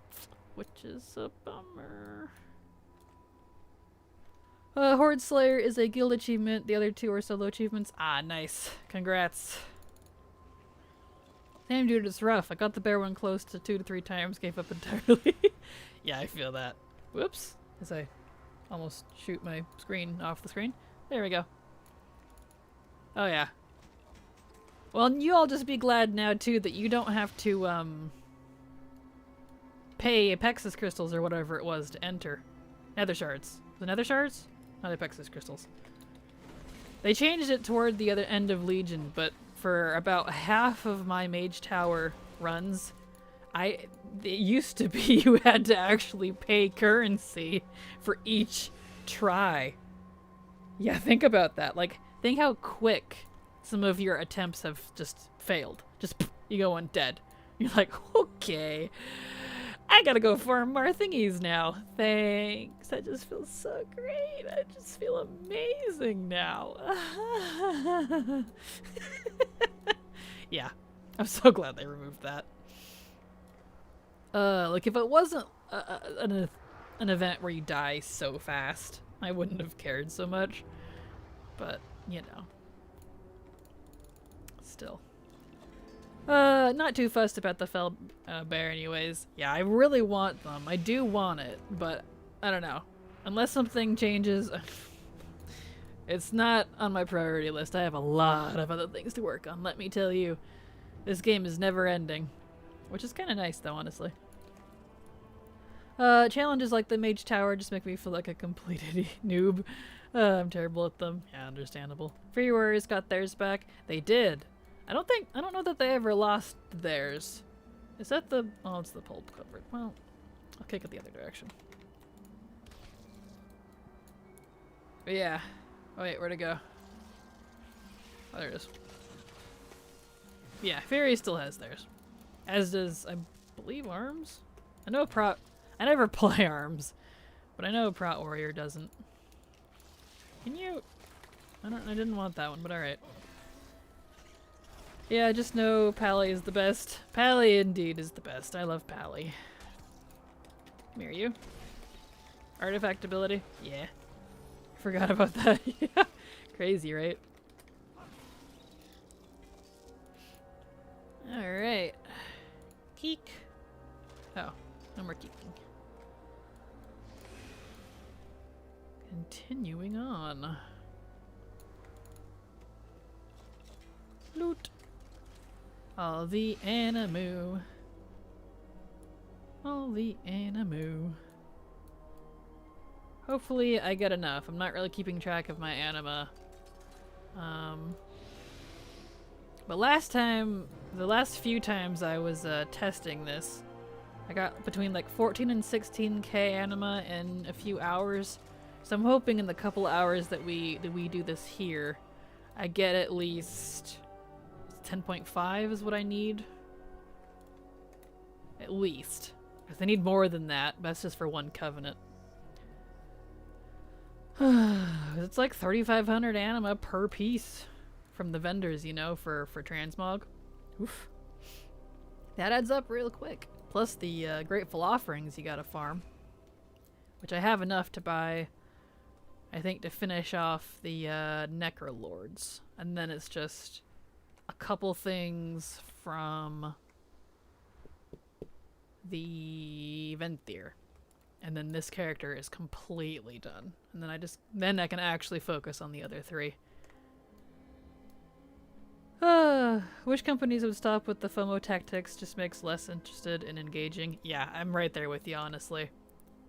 Which is a bummer. Horde Slayer is a guild achievement. The other two are solo achievements. Ah, nice. Congrats. Damn, dude, it's rough. I got the bear one close to 2 to 3 times, gave up entirely. Yeah, I feel that. Whoops. As I almost shoot my screen off the screen. There we go. Oh, yeah. Well, and you all just be glad now, too, that you don't have to, pay Apexis crystals or whatever it was to enter. Nether shards. The Nether shards? Not Apexis crystals. They changed it toward the other end of Legion, but for about half of my Mage Tower runs, it used to be you had to actually pay currency for each try. Yeah, think about that. Like, think how quick some of your attempts have just failed. Just, you go on dead. You're like, okay, I gotta go farm more thingies now. Thanks. I just feel so great. I just feel amazing now. Yeah, I'm so glad they removed that. Like if it wasn't an event where you die so fast, I wouldn't have cared so much. But, you know. Still. Not too fussed about the fell bear anyways. Yeah, I really want them. I do want it, but I don't know. Unless something changes, it's not on my priority list. I have a lot of other things to work on, let me tell you. This game is never ending. Which is kind of nice though, honestly. Challenges like the Mage Tower just make me feel like a complete noob. I'm terrible at them. Yeah, understandable. Free Warriors got theirs back. They did. I don't know that they ever lost theirs. Is that the... oh, it's the pulp covered. Well, I'll kick it the other direction. But yeah. Oh wait, where'd it go? Oh, there it is. Yeah, Fury still has theirs. As does, I believe, Arms? I know Prot... I never play Arms. But I know Prot Warrior doesn't. Can you... I didn't want that one, but alright. Yeah, I just know Pally is the best. Pally indeed is the best. I love Pally. Come here, you. Artifact ability? Yeah. Forgot about that. Yeah. Crazy, right? Alright. Keek. Oh, no more keeking. Continuing on. Loot. All the Animu. All the Animu. Hopefully I get enough. I'm not really keeping track of my Anima. But the last few times I was testing this, I got between like 14 and 16k Anima in a few hours. So I'm hoping in the couple hours that we do this here, I get at least 10.5 is what I need. At least. Because I need more than that, but that's just for one Covenant. It's like 3,500 Anima per piece from the vendors, you know, for transmog. Oof. That adds up real quick. Plus the grateful offerings you gotta farm. Which I have enough to buy I think, to finish off the Necrolords. And then it's just a couple things from the Venthyr. And then this character is completely done. And then I can actually focus on the other 3. Which companies would stop with the FOMO tactics just makes less interested in engaging? Yeah, I'm right there with you, honestly.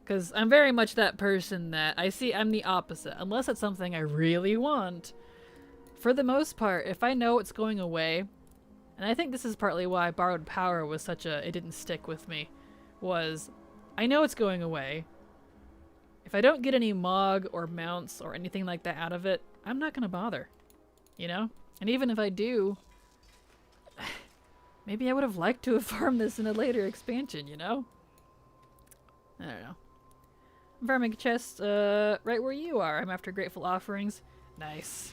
Because I'm very much that person that I'm the opposite. Unless it's something I really want. For the most part, if I know it's going away, and I think this is partly why Borrowed Power was it didn't stick with me, was I know it's going away. If I don't get any Mog or mounts or anything like that out of it, I'm not gonna bother. You know? And even if I do, maybe I would have liked to have farmed this in a later expansion, you know? I don't know. I'm farming chests right where you are. I'm after Grateful Offerings. Nice.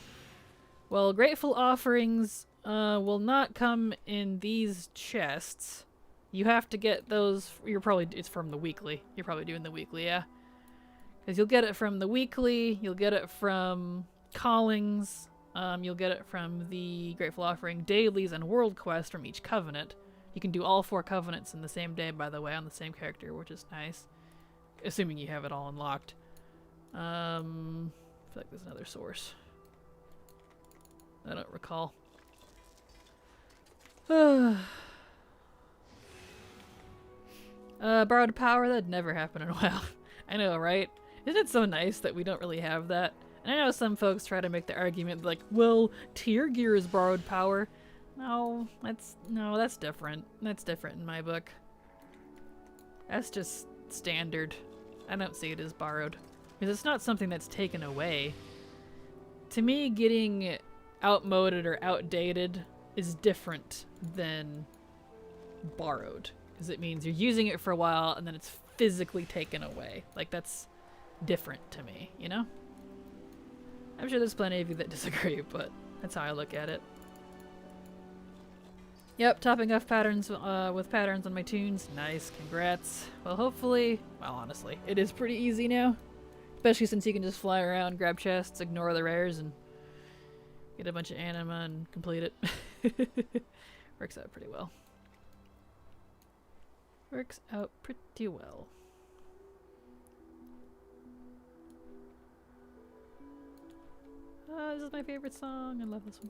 Well, Grateful Offerings will not come in these chests. You have to get those. It's from the weekly. You're probably doing the weekly, yeah? Because you'll get it from the weekly, you'll get it from callings, you'll get it from the Grateful Offering dailies and world quest from each covenant. You can do all 4 covenants in the same day, by the way, on the same character, which is nice. Assuming you have it all unlocked. I feel like there's another source. I don't recall. Borrowed Power? That'd never happen in a while. I know, right? Isn't it so nice that we don't really have that? And I know some folks try to make the argument like, well, tier gear is Borrowed Power. No, that's different. That's different in my book. That's just standard. I don't see it as borrowed. Because it's not something that's taken away. To me, getting outmoded or outdated is different than borrowed. Because it means you're using it for a while and then it's physically taken away. Like, that's different to me, you know? I'm sure there's plenty of you that disagree, but that's how I look at it. Yep, topping off patterns with patterns on my tunes. Nice, congrats. Well, hopefully, well, honestly, it is pretty easy now. Especially since you can just fly around, grab chests, ignore the rares, and get a bunch of Anima and complete it. Works out pretty well. Works out pretty well. This is my favorite song. I love this one.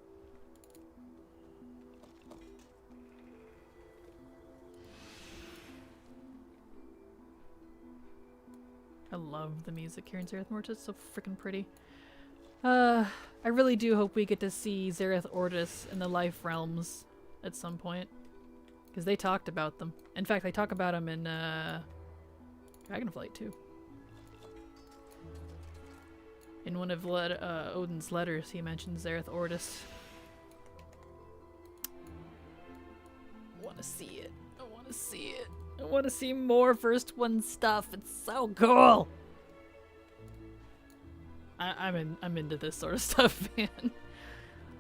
I love the music here in Zereth Mortis. It's so freaking pretty. I really do hope we get to see Zereth Ortis in the Life Realms at some point. Because they talked about them. In fact, they talk about them in Dragonflight too. In one of Odin's letters, he mentions Zereth Ortis. I want to see it. I want to see it. I want to see more First One stuff. It's so cool. I'm into this sort of stuff, man.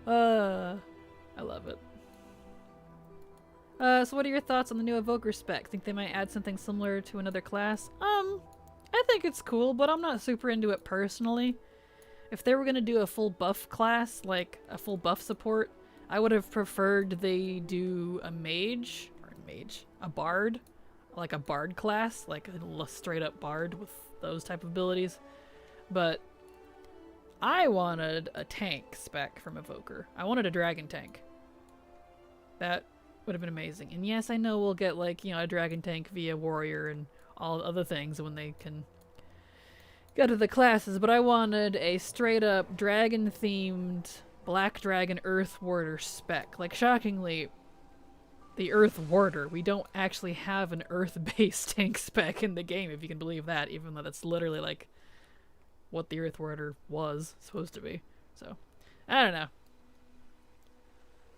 I love it. So what are your thoughts on the new Evoker spec? Think they might add something similar to another class? I think it's cool, but I'm not super into it personally. If they were gonna do a full buff class, like a full buff support, I would have preferred they do a mage, a bard, like a bard class, like a straight up bard with those type of abilities. But I wanted a tank spec from Evoker. I wanted a dragon tank. That would have been amazing. And yes, I know we'll get like, you know, a dragon tank via warrior and all other things when they can go to the classes, but I wanted a straight up dragon themed Black Dragon Earth Warder spec. Like, shockingly, the Earth Warder, we don't actually have an Earth-based tank spec in the game, if you can believe that, even though that's literally like what the Earth Warder was supposed to be. So, I don't know.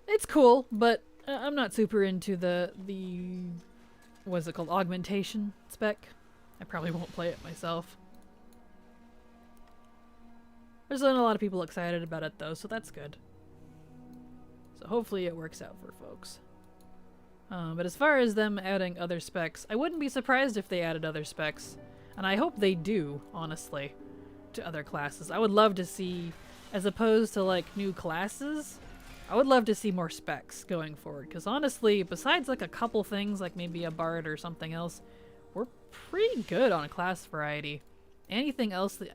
It's cool, but I'm not super into the what's it called, augmentation spec. I probably won't play it myself. There's been a lot of people excited about it though, so that's good. So hopefully it works out for folks. But as far as them adding other specs, I wouldn't be surprised if they added other specs. And I hope they do, honestly. to other classes. I would love to see, as opposed to like new classes, I would love to see more specs going forward. Because honestly, besides like a couple things, like maybe a bard or something else, we're pretty good on a class variety. Anything else that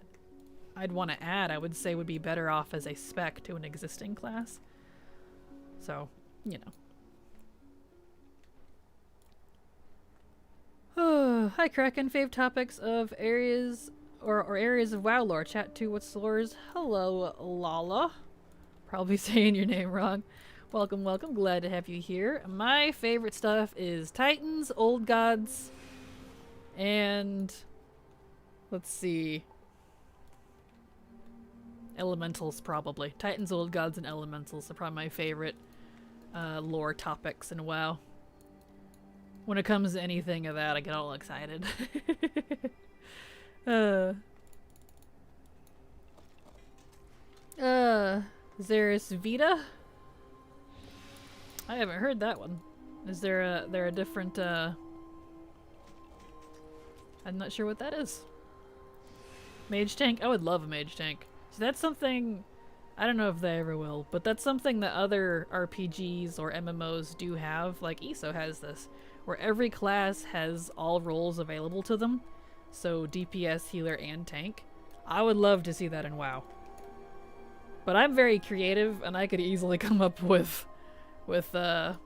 I'd want to add, I would say would be better off as a spec to an existing class. So, you know. Hi Kraken, fave topics of areas or areas of WoW lore. Chat to what's the lores. Hello, Lala. Probably saying your name wrong. Welcome, welcome. Glad to have you here. My favorite stuff is Titans, Old Gods, and let's see. Elementals, probably. Titans, Old Gods, and Elementals are probably my favorite lore topics in WoW. When it comes to anything of that, I get all excited. Zeris Vita? I haven't heard that one. Is there a different, I'm not sure what that is. Mage tank? I would love a mage tank. So that's something, I don't know if they ever will, but that's something that other RPGs or MMOs do have. Like ESO has this, where every class has all roles available to them. So DPS, healer, and tank. I would love to see that in WoW. But I'm very creative, and I could easily come up with a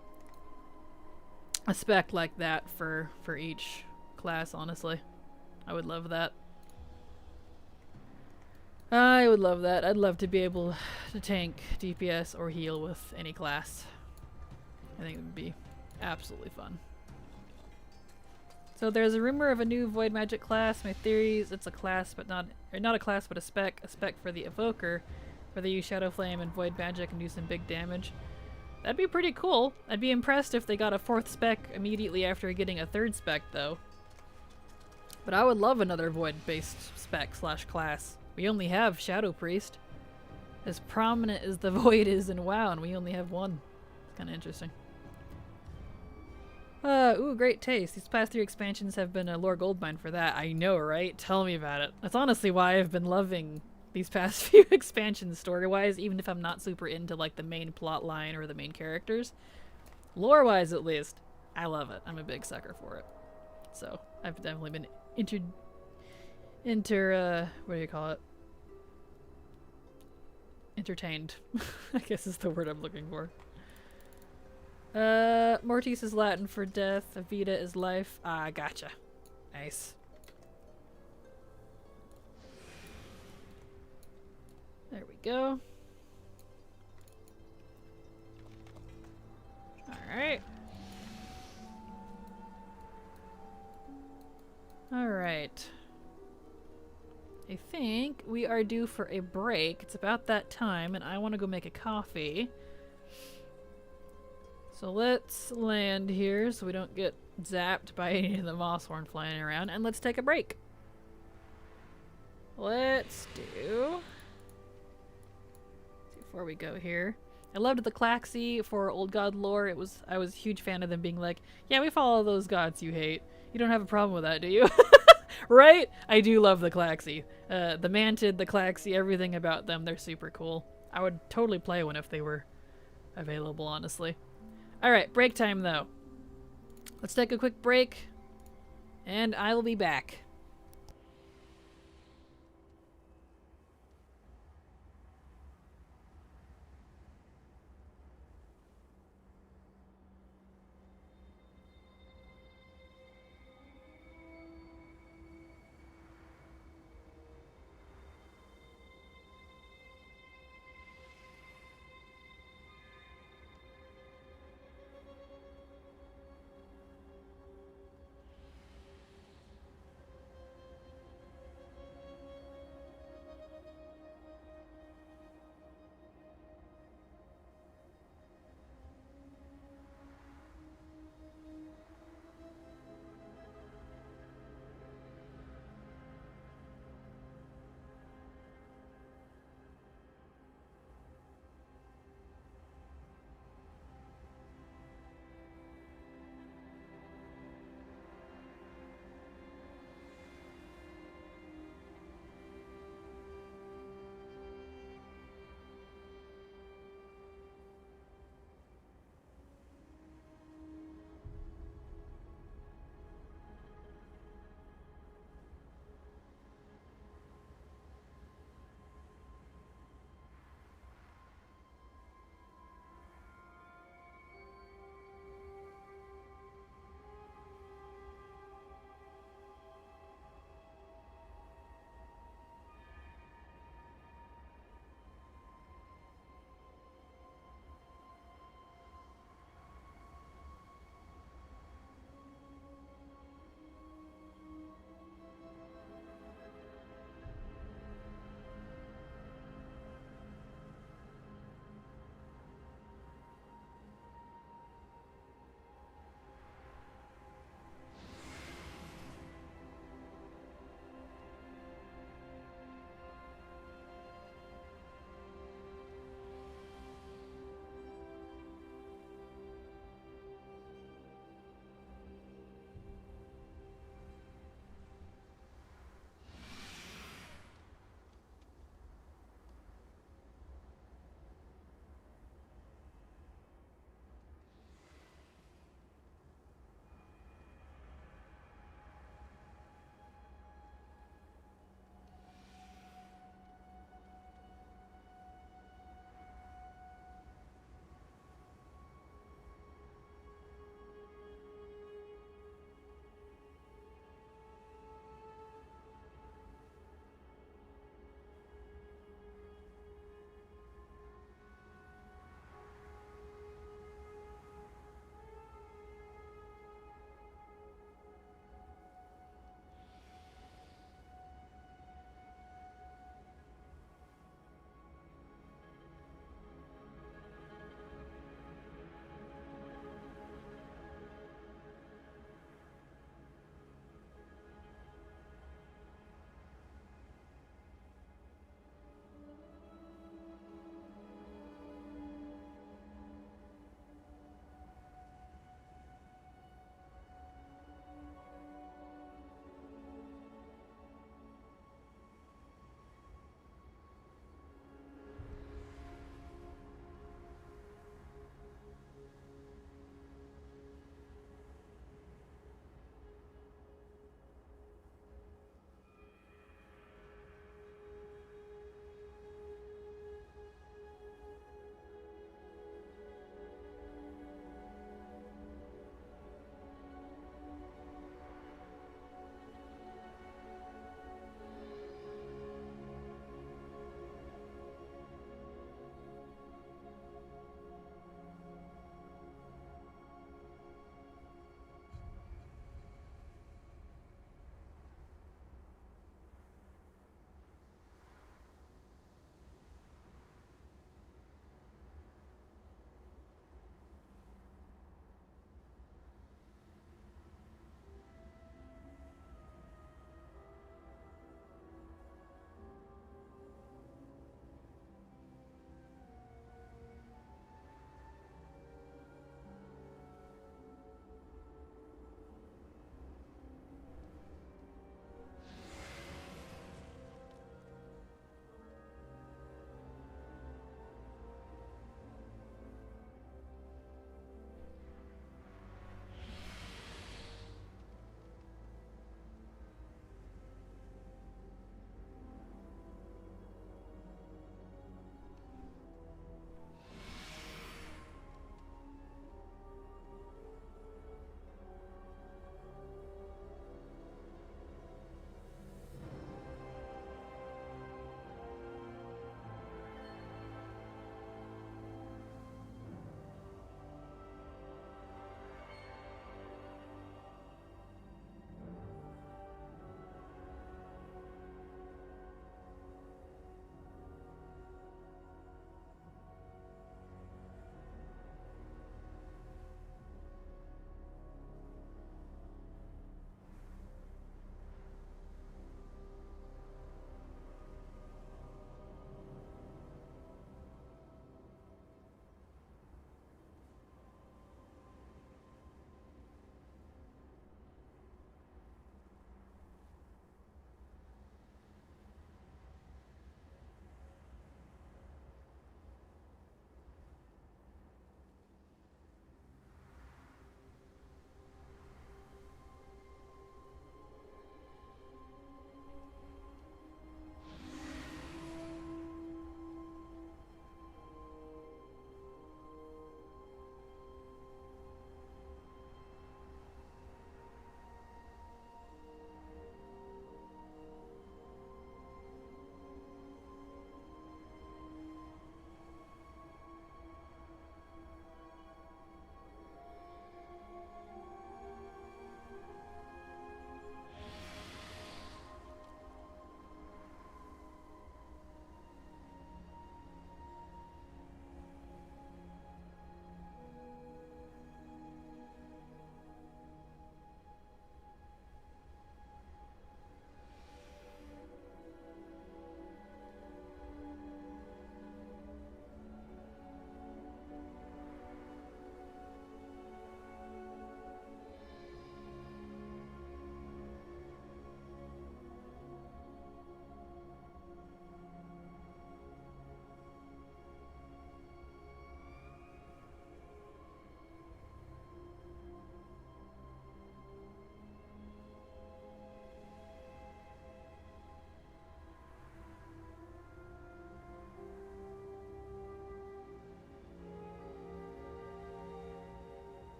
spec like that for each class, honestly. I would love that. I would love that. I'd love to be able to tank, DPS, or heal with any class. I think it would be absolutely fun. So there's a rumor of a new Void Magic class. My theory is it's a class, but not a class, but a spec for the Evoker, where they use Shadow Flame and Void Magic and do some big damage. That'd be pretty cool. I'd be impressed if they got a 4th spec immediately after getting a 3rd spec, though. But I would love another Void-based spec/class. We only have Shadow Priest. As prominent as the Void is in WoW, and we only have one. It's kind of interesting. Ooh, great taste. These past 3 expansions have been a lore goldmine for that. I know, right? Tell me about it. That's honestly why I've been loving these past few expansions story-wise, even if I'm not super into like the main plot line or the main characters. Lore-wise, at least, I love it. I'm a big sucker for it. So, I've definitely been what do you call it? Entertained, I guess is the word I'm looking for. Mortis is Latin for death. Vita is life. Ah, gotcha. Nice. There we go. Alright. Alright. I think we are due for a break. It's about that time, and I want to go make a coffee. So let's land here so we don't get zapped by any of the Mosshorn flying around, and let's take a break. Let's do... Before we go here, I loved the Klaxi for Old God lore. I was a huge fan of them being like, yeah, we follow those gods you hate. You don't have a problem with that, do you? Right? I do love the Klaxi. The Mantid, the Klaxi, everything about them, they're super cool. I would totally play one if they were available, honestly. Alright, break time though. Let's take a quick break, and I will be back.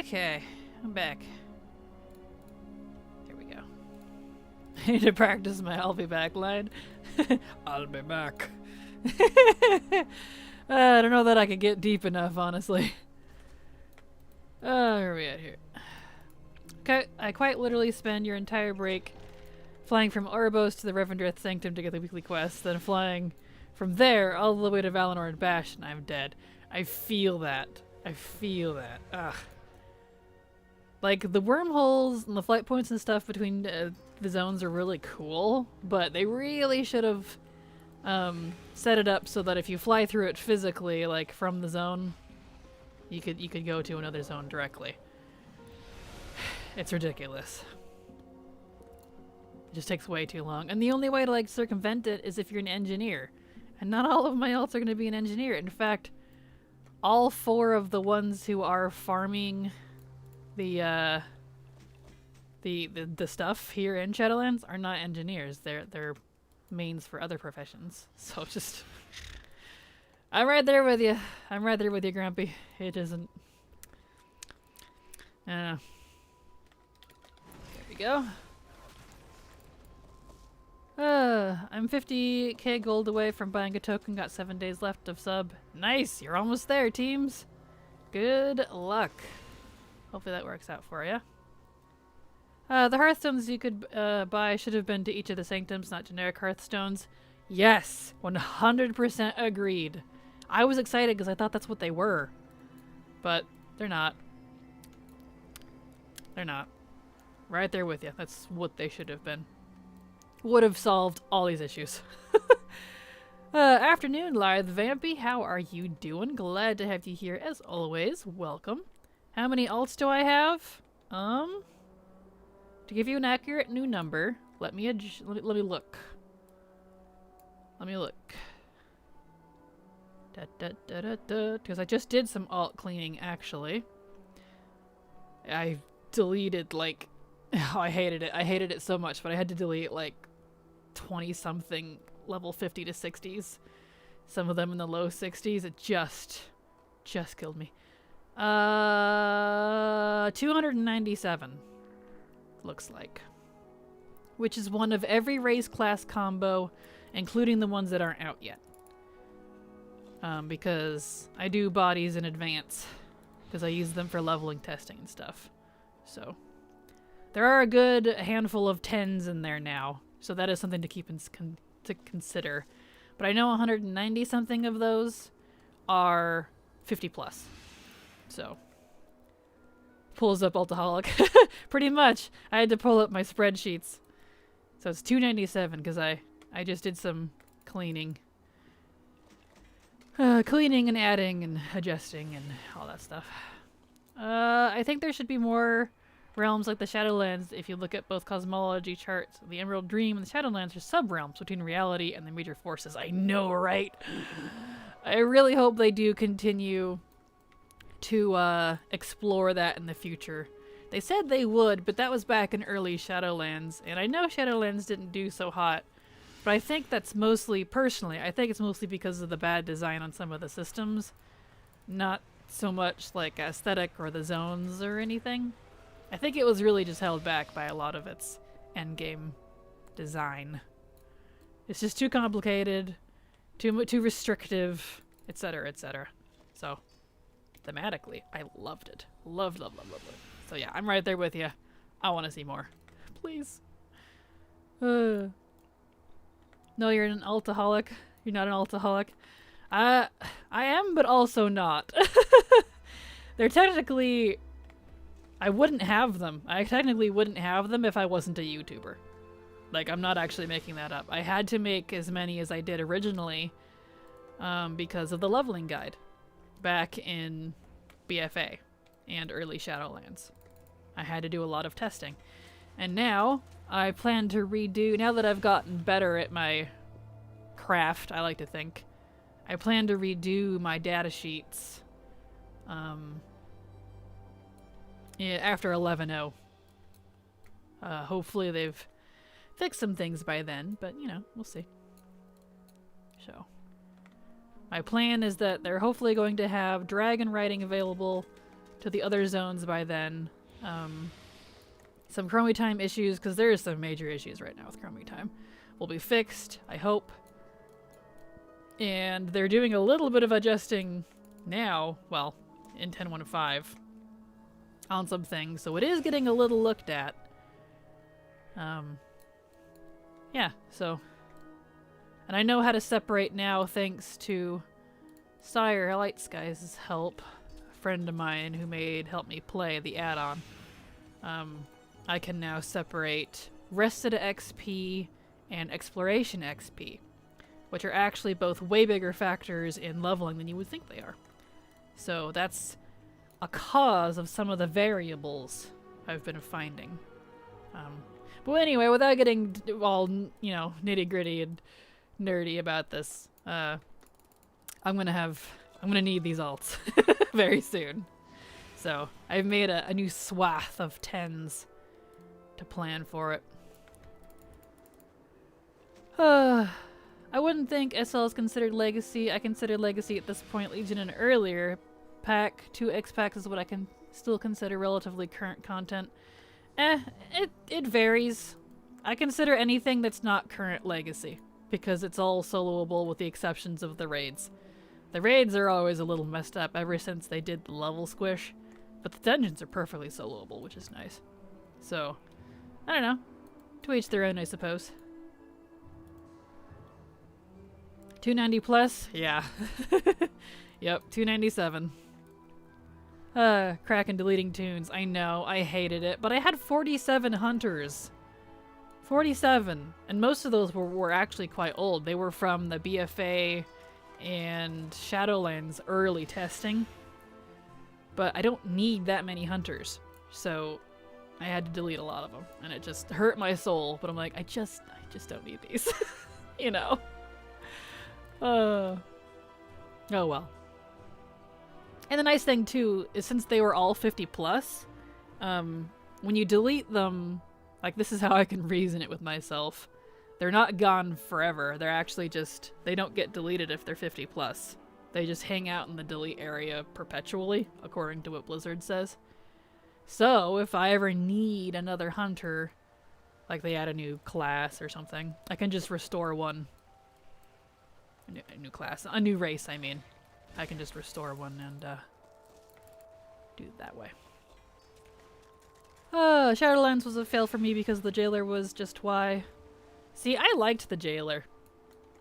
Okay, I'm back. Here we go. I need to practice my I'll be back line. I'll be back. I don't know that I could get deep enough, honestly. Where are we at here? Okay, I quite literally spend your entire break flying from Oribos to the Revendreth Sanctum to get the weekly quest, then flying from there all the way to Valinor and Bash, and I'm dead. I feel that. I feel that. Ugh. Like, the wormholes and the flight points and stuff between the zones are really cool, but they really should have set it up so that if you fly through it physically, like from the zone, you could go to another zone directly. It's ridiculous. It just takes way too long. And the only way to like circumvent it is if you're an engineer. And not all of my alts are going to be an engineer. In fact, all 4 of the ones who are farming the stuff here in Shadowlands are not engineers. They're mains for other professions. So just I'm right there with you. I'm right there with you, Grumpy. It isn't. There we go. I'm 50k gold away from buying a token. Got 7 days left of sub. Nice. You're almost there, teams. Good luck. Hopefully that works out for you. The Hearthstones you could buy should have been to each of the Sanctums, not generic Hearthstones. Yes, 100% agreed. I was excited because I thought that's what they were. But they're not. They're not. Right there with you. That's what they should have been. Would have solved all these issues. Afternoon, Lithe Vampy. How are you doing? Glad to have you here as always. Welcome. How many alts do I have? To give you an accurate new number, let me look. Let me look. Because I just did some alt cleaning, actually. I deleted, like... Oh, I hated it. I hated it so much, but I had to delete, like, 20-something level 50 to 60s. Some of them in the low 60s. It just killed me. 297. Looks like. Which is one of every race class combo, including the ones that aren't out yet. Because I do bodies in advance. Because I use them for leveling testing and stuff. So, there are a good handful of 10s in there now. So that is something to keep to consider. But I know 190 something of those are 50 plus. So, pulls up Altaholic. Pretty much. I had to pull up my spreadsheets. So it's 297 because I just did some cleaning. Cleaning and adding and adjusting and all that stuff. I think there should be more realms like the Shadowlands. If you look at both cosmology charts, the Emerald Dream and the Shadowlands are sub-realms between reality and the major forces. I know, right? I really hope they do continue to explore that in the future. They said they would, but that was back in early Shadowlands, and I know Shadowlands didn't do so hot, but I think that's mostly, personally, I think it's mostly because of the bad design on some of the systems, not so much like aesthetic or the zones or anything. I think it was really just held back by a lot of its endgame design. It's just too complicated, too restrictive, etc., etc. So, thematically, I loved it. Loved it. So yeah, I'm right there with you. I want to see more. Please. No, you're an altaholic. You're not an altaholic. I am, but also not. They're technically... I wouldn't have them. I technically wouldn't have them if I wasn't a YouTuber. Like, I'm not actually making that up. I had to make as many as I did originally because of the leveling guide back in BFA and early Shadowlands. I had to do a lot of testing. And now, I plan to redo, now that I've gotten better at my craft, I like to think, I plan to redo my data sheets after 11.0. Hopefully they've fixed some things by then, but, you know, we'll see. So, my plan is that they're hopefully going to have dragon riding available to the other zones by then. Some chromie time issues, because there is some major issues right now with chromie time, will be fixed, I hope. And they're doing a little bit of adjusting now, well, in 10.1.5 on some things, so it is getting a little looked at. Yeah, so. And I know how to separate now thanks to Sire Light Skies' help, a friend of mine who helped me play the add-on. I can now separate Rested XP and Exploration XP, which are actually both way bigger factors in leveling than you would think they are. So that's a cause of some of the variables I've been finding. But anyway, without getting all, you know, nitty-gritty and nerdy about this, I'm gonna need these alts very soon. So I've made a new swath of 10s to plan for it. I wouldn't think SL is considered Legacy. I consider Legacy at this point Legion and earlier. Pack 2 X packs is what I can still consider relatively current content. It varies. I consider anything that's not current Legacy, because it's all soloable with the exceptions of the raids. The raids are always a little messed up ever since they did the level squish, but the dungeons are perfectly soloable, which is nice. So, I don't know. To each their own, I suppose. 290 plus? Yeah. Yep, 297. Cracking deleting tunes. I know, I hated it, but I had 47 hunters. 47! And most of those were actually quite old. They were from the BFA and Shadowlands early testing. But I don't need that many hunters, so I had to delete a lot of them, and it just hurt my soul. But I'm like, I just don't need these, you know. Oh well. And the nice thing too is since they were all 50 plus, when you delete them, like this is how I can reason it with myself. They're not gone forever. They're actually just, they don't get deleted if they're 50 plus. They just hang out in the delete area perpetually, according to what Blizzard says. So, if I ever need another hunter, like they add a new class or something, I can just restore one. A new class. A new race, I mean. I can just restore one and do it that way. Shadowlands was a fail for me because the jailer was just why. See, I liked the jailer.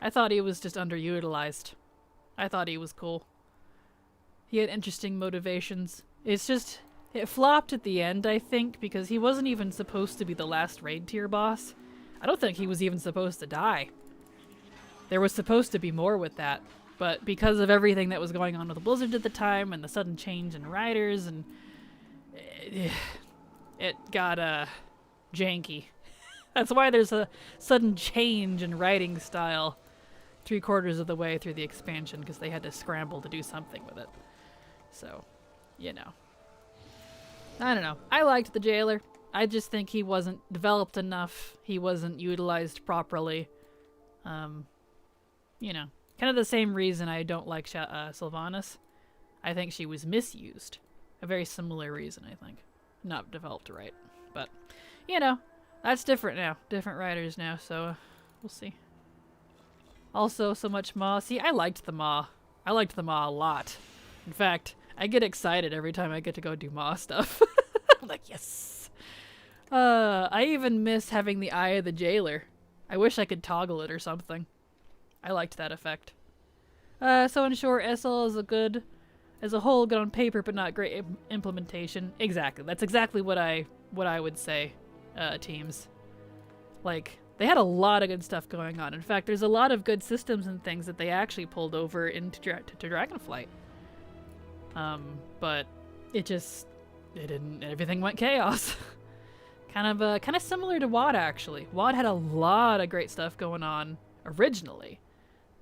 I thought he was just underutilized. I thought he was cool. He had interesting motivations. It's just, it flopped at the end, I think, because he wasn't even supposed to be the last raid tier boss. I don't think he was even supposed to die. There was supposed to be more with that, but because of everything that was going on with Blizzard at the time and the sudden change in riders, and it got janky. That's why there's a sudden change in writing style 3/4 of the way through the expansion, because they had to scramble to do something with it. So, you know. I don't know. I liked the jailer. I just think he wasn't developed enough. He wasn't utilized properly. You know, kind of the same reason I don't like Sylvanas. I think she was misused. A very similar reason, I think. Not developed right. But, you know, that's different now. Different writers now, so we'll see. Also, so much Maw. See, I liked the Maw. I liked the Maw a lot. In fact, I get excited every time I get to go do Maw stuff. I'm like, yes! I even miss having the Eye of the Jailer. I wish I could toggle it or something. I liked that effect. So in short, SL is as a whole, good on paper, but not great implementation. Exactly. That's exactly what I would say, teams. Like, they had a lot of good stuff going on. In fact, there's a lot of good systems and things that they actually pulled over into to Dragonflight. But it didn't, everything went chaos. kind of similar to WoD, actually. WoD had a lot of great stuff going on originally.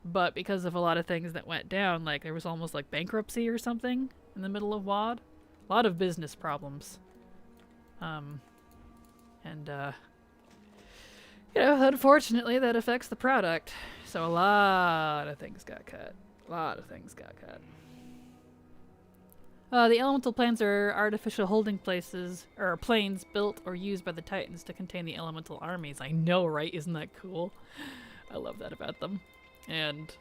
But because of a lot of things that went down, like there was almost like bankruptcy or something in the middle of WoD. A lot of business problems. You know, unfortunately that affects the product. So a lot of things got cut. A lot of things got cut. The elemental planes are artificial holding places, or planes built or used by the Titans to contain the elemental armies. I know, right? Isn't that cool? I love that about them. And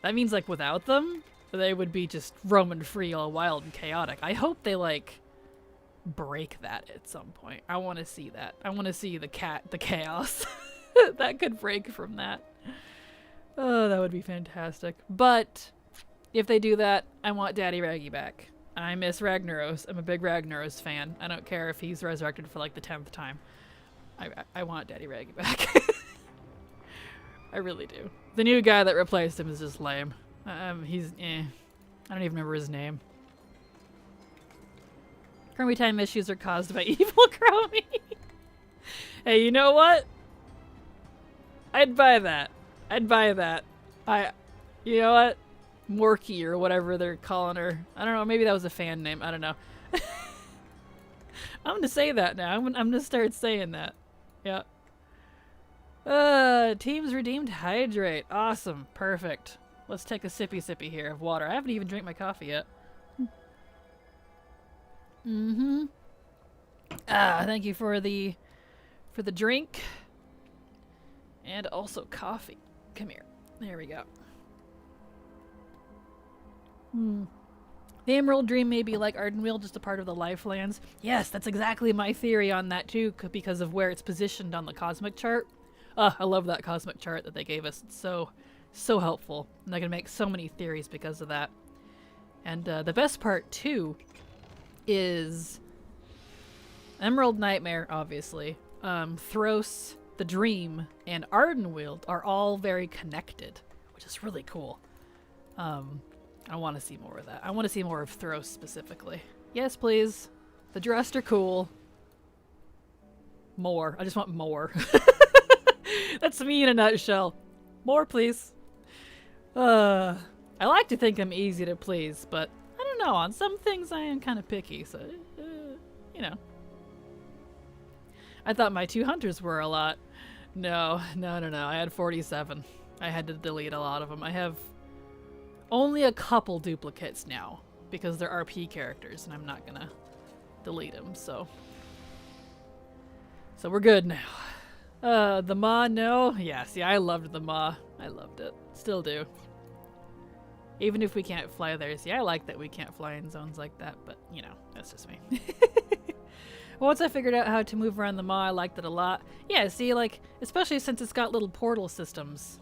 that means, like, without them, they would be just roaming free, all wild and chaotic. I hope they, like, break that at some point. I want to see that. I want to see the chaos that could break from that. Oh, that would be fantastic. But if they do that, I want Daddy Raggy back. I miss Ragnaros. I'm a big Ragnaros fan. I don't care if he's resurrected for like the 10th time. I want Daddy Raggy back. I really do. The new guy that replaced him is just lame. He's eh. I don't even remember his name. Chromie time issues are caused by evil Chromie. Hey, you know what? I'd buy that. I'd buy that. You know what? Morky or whatever they're calling her. I don't know. Maybe that was a fan name. I don't know. I'm gonna say that now. I'm gonna start saying that. Yeah. Teams redeemed hydrate. Awesome. Perfect. Let's take a sippy here of water. I haven't even drank my coffee yet. Mm-hmm. Thank you for the drink. And also coffee. Come here. There we go. The Emerald Dream may be like Ardenweald, just a part of the Lifelands. Yes, that's exactly my theory on that too, because of where it's positioned on the cosmic chart. I love that cosmic chart that they gave us. It's so helpful. And I can make so many theories because of that. And the best part too is Emerald Nightmare, obviously. Thros, the Dream, and Ardenweald are all very connected, which is really cool. I want to see more of that. I want to see more of Thros specifically. Yes, please. The Drust are cool. More. I just want more. That's me in a nutshell. More, please. I like to think I'm easy to please, but I don't know. On some things I am kind of picky, so, you know. I thought my 2 hunters were a lot. No. I had 47. I had to delete a lot of them. I have only a couple duplicates now because they're RP characters and I'm not gonna delete them, so we're good now. The Maw, no? Yeah, see, I loved the Maw. I loved it. Still do. Even if we can't fly there. See, I like that we can't fly in zones like that, but, you know, that's just me. Once I figured out how to move around the Maw, I liked it a lot. Yeah, see, like, especially since it's got little portal systems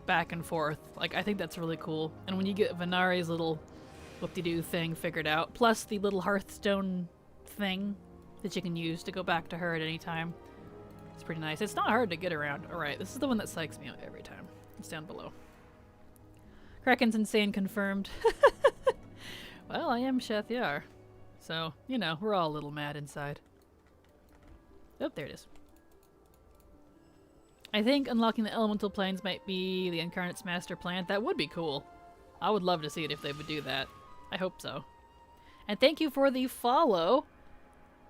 back and forth. Like, I think that's really cool. And when you get Venari's little whoop-de-doo thing figured out, plus the little Hearthstone thing that you can use to go back to her at any time, it's pretty nice. It's not hard to get around. Alright, this is the one that psychs me out every time. It's down below. Kraken's insane confirmed. Well, I am Shathyar. So, you know, we're all a little mad inside. Oh, there it is. I think unlocking the elemental planes might be the Incarnate's master plan. That would be cool. I would love to see it if they would do that. I hope so. And thank you for the follow,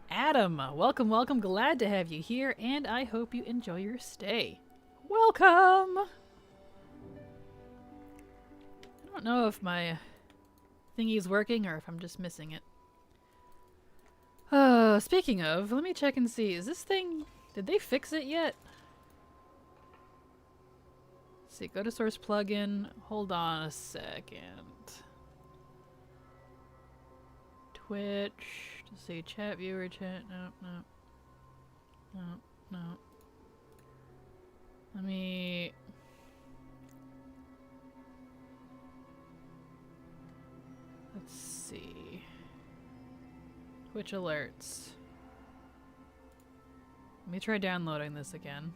Adam. Welcome, welcome. Glad to have you here, and I hope you enjoy your stay. Welcome! I don't know if my thingy's working or if I'm just missing it. Speaking of, let me check and see. Is this thing... Did they fix it yet? Let's see, go to source plugin. Hold on a second. Twitch. To see chat, viewer, chat. No. Let me... Let's see. Twitch alerts. Let me try downloading this again.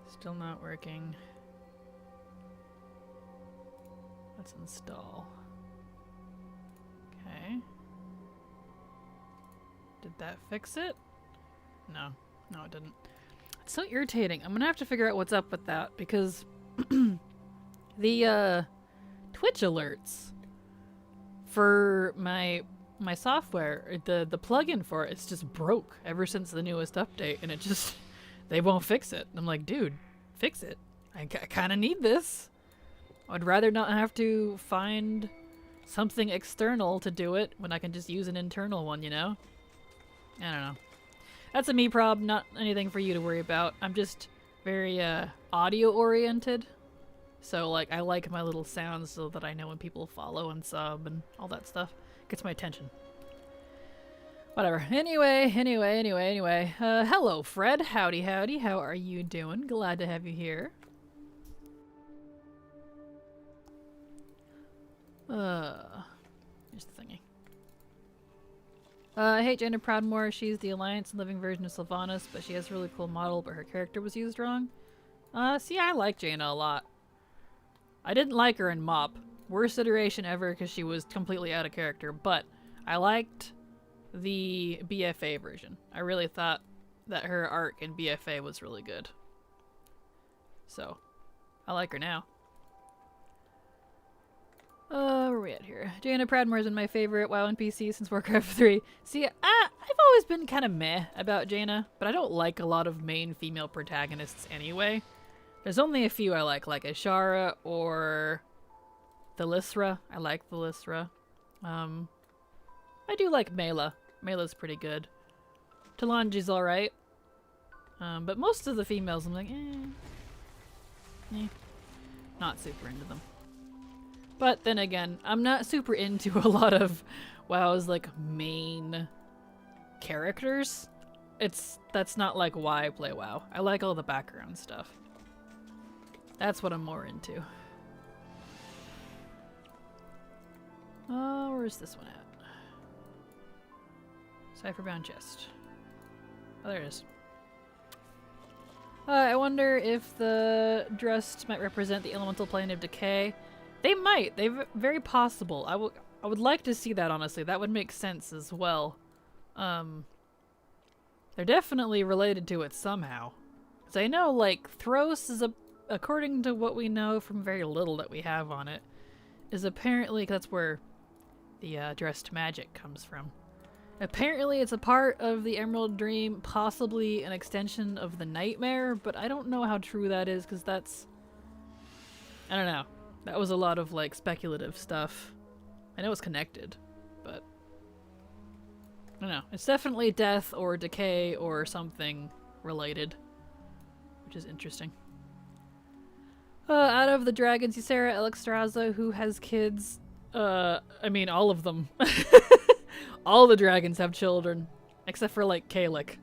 Still not working. Let's install. Okay. Did that fix it? No. No, it didn't. It's so irritating. I'm gonna have to figure out what's up with that because the Twitch alerts for my software, the plugin for it, it's just broke ever since the newest update, and it just they won't fix it. I'm like, dude, fix it. I kind of need this. I'd rather not have to find something external to do it when I can just use an internal one, you know? I don't know. That's a me problem, not anything for you to worry about. I'm just very audio oriented. So like I like my little sounds so that I know when people follow and sub and all that stuff. Gets my attention. Whatever. Anyway. Hello, Fred. Howdy. How are you doing? Glad to have you here. Here's the thingy. I hate Jaina Proudmoore. She's the Alliance and living version of Sylvanas, but she has a really cool model, but her character was used wrong. See, I like Jaina a lot. I didn't like her in Mop. Worst iteration ever because she was completely out of character, but I liked the BFA version. I really thought that her arc in BFA was really good. So, I like her now. Where are we at here? Jaina Proudmoore's been my favorite WoW NPC since Warcraft 3. See, I've always been kind of meh about Jaina, but I don't like a lot of main female protagonists anyway. There's only a few I like Ashara or Thalyssra. I like Thalyssra. I do like Mela. Mela's pretty good. Talanji's alright. But most of the females I'm like, not super into them. But then again, I'm not super into a lot of WoW's like main characters. That's not like why I play WoW. I like all the background stuff. That's what I'm more into. Where's this one at? Cipherbound chest. Oh, there it is. I wonder if the Drust might represent the elemental plane of decay. They might. They're very possible. I would like to see that, honestly. That would make sense as well. They're definitely related to it somehow. Because I know, like, Thros is according to what we know from very little that we have on it, is apparently, that's where the Dressed magic comes from. Apparently it's a part of the Emerald Dream, possibly an extension of the Nightmare, but I don't know how true that is, because that's... I don't know. That was a lot of, like, speculative stuff. I know it's connected, but... I don't know. It's definitely death or decay or something related, which is interesting. Out of the dragons, Ysera Alexstrasza, who has kids? I mean, all of them. All the dragons have children, except for, like, Kalik.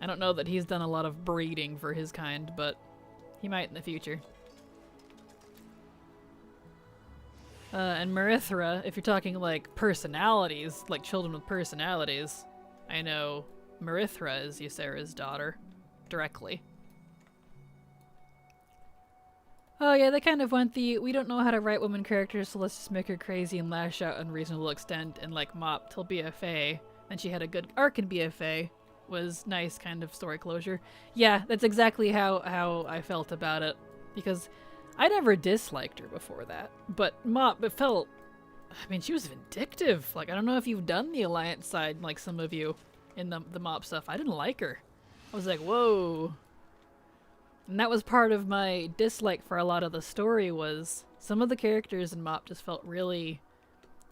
I don't know that he's done a lot of breeding for his kind, but he might in the future. And Marithra, if you're talking, like, personalities, like children with personalities, I know Marithra is Ysera's daughter, directly. Oh yeah, they kind of went the, we don't know how to write women characters, so let's just make her crazy and lash out unreasonable extent and like Mop till BFA. And she had a good arc in BFA. Was nice kind of story closure. Yeah, that's exactly how I felt about it. Because I never disliked her before that. But Mop, it felt, I mean, she was vindictive. Like, I don't know if you've done the Alliance side, like some of you, in the Mop stuff. I didn't like her. I was like, whoa. And that was part of my dislike for a lot of the story, was some of the characters in Mop just felt really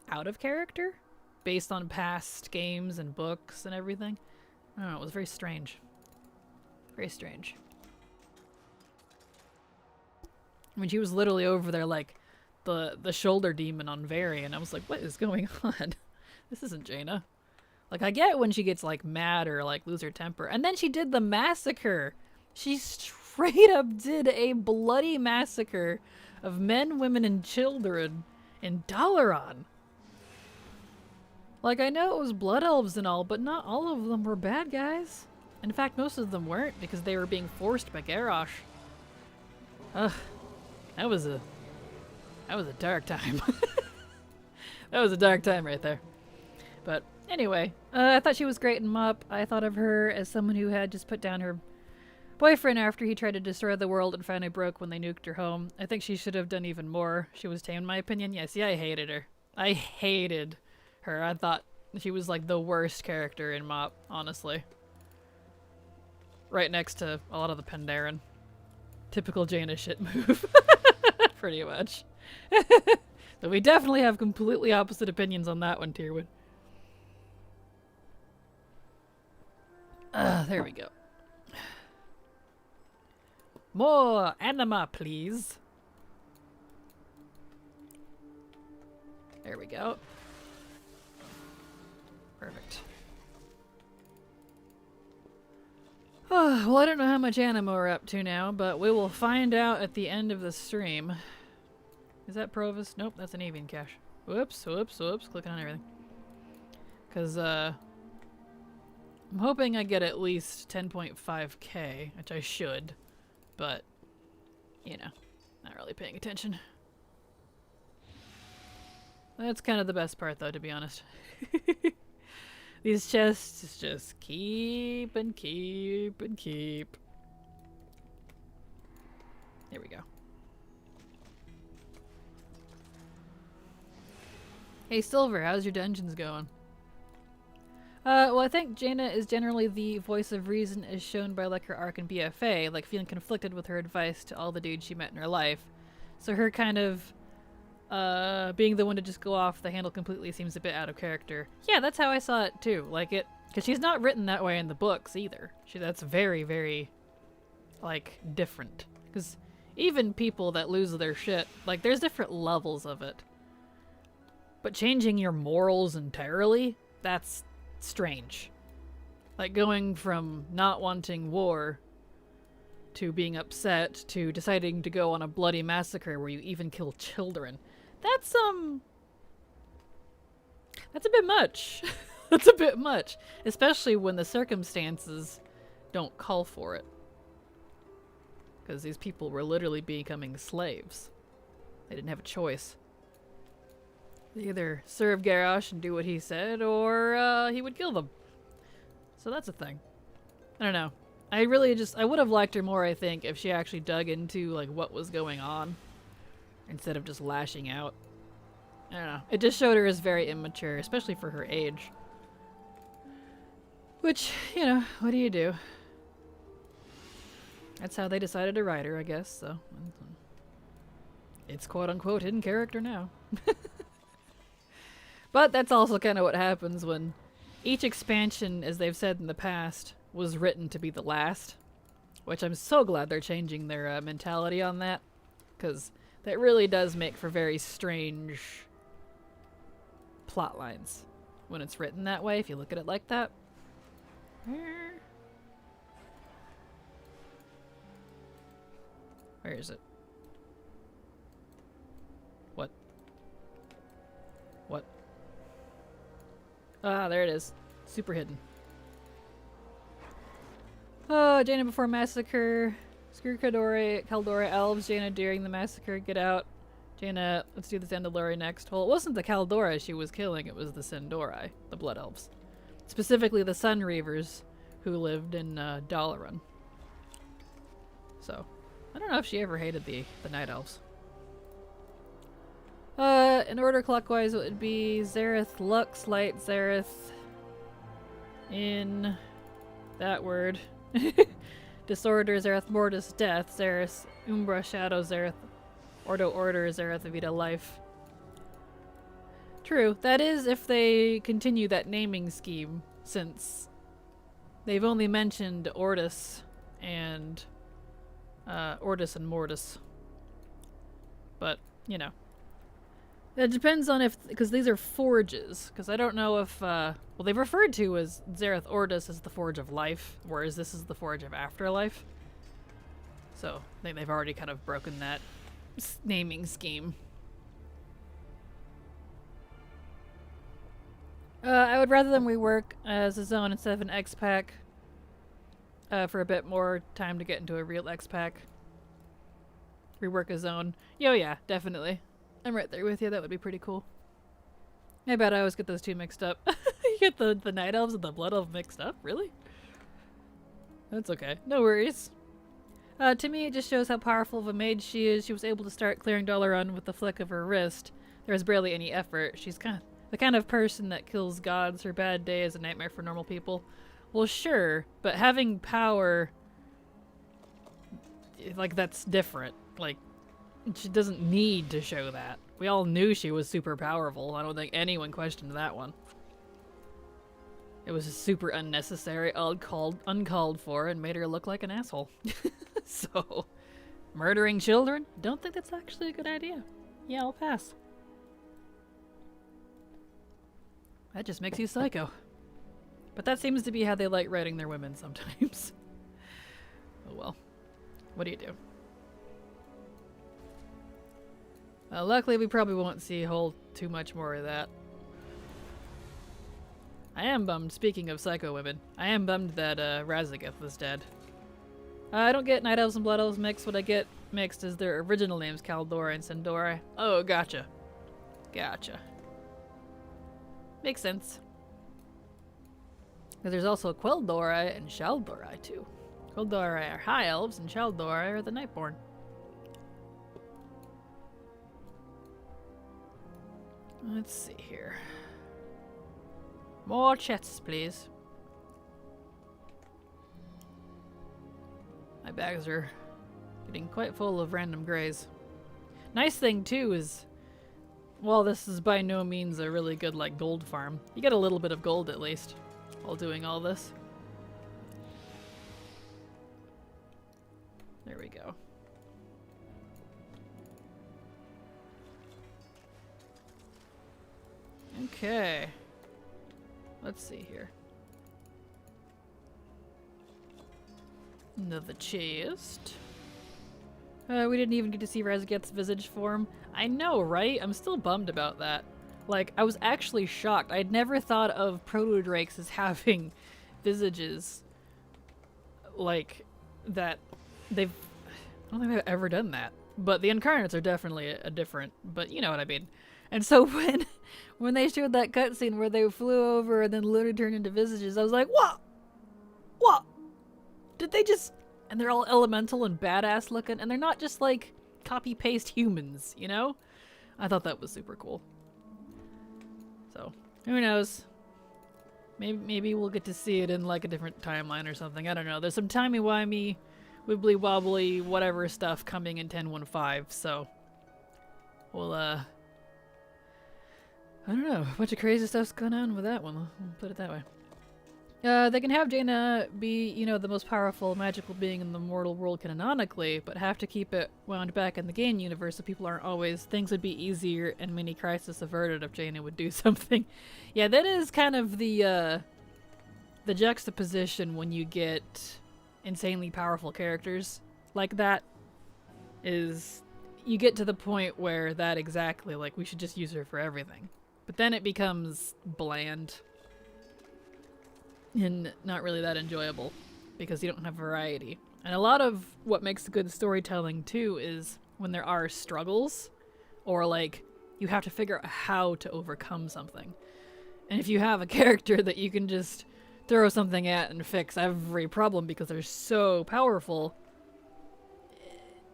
out of character based on past games and books and everything. I don't know, it was very strange. Very strange. I mean, she was literally over there like the shoulder demon on Varian. I was like, what is going on? This isn't Jaina. Like, I get when she gets like mad or like lose her temper. And then she did the massacre. She straight up did a bloody massacre of men, women, and children in Dalaran. Like, I know it was blood elves and all, but not all of them were bad guys. In fact, most of them weren't, because they were being forced by Garrosh. Ugh. That was a dark time. That was a dark time right there. But anyway, I thought she was great in Mop. I thought of her as someone who had just put down her boyfriend after he tried to destroy the world and finally broke when they nuked her home. I think she should have done even more. She was tame in my opinion. Yeah, see, I hated her. I hated her. I thought she was like the worst character in Mop, honestly. Right next to a lot of the Pandaren. Typical Jaina shit move. Pretty much. So we definitely have completely opposite opinions on that one, Tyrwood. There we go. More Anima, please. There we go. Perfect. Well, I don't know how much Anima we're up to now, but we will find out at the end of the stream. Is that Provis? Nope, that's an avian cache. Whoops, whoops, whoops. Clicking on everything. Because, I'm hoping I get at least 10.5k, which I should. But, you know, not really paying attention. That's kind of the best part, though, to be honest. These chests just keep and keep and keep. Here we go. Hey Silver, how's your dungeons going? Well, I think Jaina is generally the voice of reason as shown by like her arc in BFA, like feeling conflicted with her advice to all the dudes she met in her life. So her kind of being the one to just go off the handle completely seems a bit out of character. Yeah, that's how I saw it too. Like it, because she's not written that way in the books either. That's very, very, like, different. Because even people that lose their shit, like, there's different levels of it. But changing your morals entirely, that's strange. Like going from not wanting war to being upset to deciding to go on a bloody massacre where you even kill children. That's a bit much. That's a bit much. Especially when the circumstances don't call for it. Because these people were literally becoming slaves. They didn't have a choice. They either serve Garrosh and do what he said, or he would kill them. So that's a thing. I don't know. I would have liked her more, I think, if she actually dug into, like, what was going on. Instead of just lashing out. I don't know. It just showed her as very immature, especially for her age. Which, you know, what do you do? That's how they decided to write her, I guess, so. It's quote-unquote hidden character now. But that's also kind of what happens when each expansion, as they've said in the past, was written to be the last. Which I'm so glad they're changing their mentality on that. Because that really does make for very strange plot lines when it's written that way, if you look at it like that. Where is it? What? What? Ah, there it is. Super hidden. Oh, Jaina before massacre. Screw Caldora elves. Jaina during the massacre. Get out. Jaina, let's do the Zandalori next. Well, it wasn't the Caldora she was killing, it was the Sindori, the Blood Elves. Specifically the Sun Reavers, who lived in Dalaran. So, I don't know if she ever hated the Night Elves. In order clockwise, it would be Zareth, Lux, Light, Zareth, in that word. Disorder, Zareth, Mortis, Death, Zareth, Umbra, Shadow, Zareth, Ordo, Order, Zareth, Vita, Life. True, that is if they continue that naming scheme, since they've only mentioned Ortis and Mortis. But, you know. It depends on if, because these are forges, because I don't know if, well, they've referred to as Zareth Ortis as the Forge of Life, whereas this is the Forge of Afterlife. So, I think they've already kind of broken that naming scheme. I would rather them rework as a zone instead of an X-Pack for a bit more time to get into a real X-Pack. Rework a zone. Yo, yeah, definitely. I'm right there with you. That would be pretty cool. I bet I always get those two mixed up. You get the Night Elves and the Blood Elf mixed up? Really? That's okay. No worries. To me, it just shows how powerful of a mage she is. She was able to start clearing Dalaran with the flick of her wrist. There was barely any effort. She's the kind of person that kills gods. Her bad day is a nightmare for normal people. Well, sure, but having power, like, that's different. Like, she doesn't need to show that. We all knew she was super powerful. I don't think anyone questioned that one. It was super unnecessary, uncalled for, and made her look like an asshole. So, murdering children? Don't think that's actually a good idea. Yeah, I'll pass. That just makes you psycho. But that seems to be how they like writing their women sometimes. Oh well. What do you do? Luckily, we probably won't see too much more of that. I am bummed, speaking of psycho women, I am bummed that Razageth was dead. I don't get Night Elves and Blood Elves mixed. What I get mixed is their original names, Kaldora and Sindora. Oh, gotcha. Gotcha. Makes sense. There's also Quel'Dorei and Shaldorei too. Quel'Dorei are High Elves and Shaldorei are the Nightborn. Let's see here. More chests, please. My bags are getting quite full of random grays. Nice thing too is, well, this is by no means a really good like gold farm. You get a little bit of gold at least while doing all this. There we go. Okay. Let's see here. Another chest. We didn't even get to see Razageth's visage form. I know, right? I'm still bummed about that. Like, I was actually shocked. I'd never thought of proto-drakes as having visages like that. I don't think they've ever done that. But the incarnates are definitely a different, but you know what I mean. And so when they showed that cutscene where they flew over and then literally turned into visages, I was like, what? What? Did they just... And they're all elemental and badass looking, and they're not just like copy-paste humans, you know? I thought that was super cool. So, who knows? Maybe we'll get to see it in like a different timeline or something. I don't know. There's some timey-wimey, wibbly-wobbly, whatever stuff coming in 10.15, so we'll, I don't know. A bunch of crazy stuff's going on with that one. I'll put it that way. They can have Jaina be, you know, the most powerful magical being in the mortal world canonically, but have to keep it wound back in the game universe so people aren't always... Things would be easier and mini crisis averted if Jaina would do something. Yeah, that is kind of the juxtaposition when you get insanely powerful characters like that, is you get to the point where that exactly, like, we should just use her for everything. But then it becomes bland. And not really that enjoyable because you don't have variety. And a lot of what makes good storytelling too is when there are struggles or like you have to figure out how to overcome something. And if you have a character that you can just throw something at and fix every problem because they're so powerful,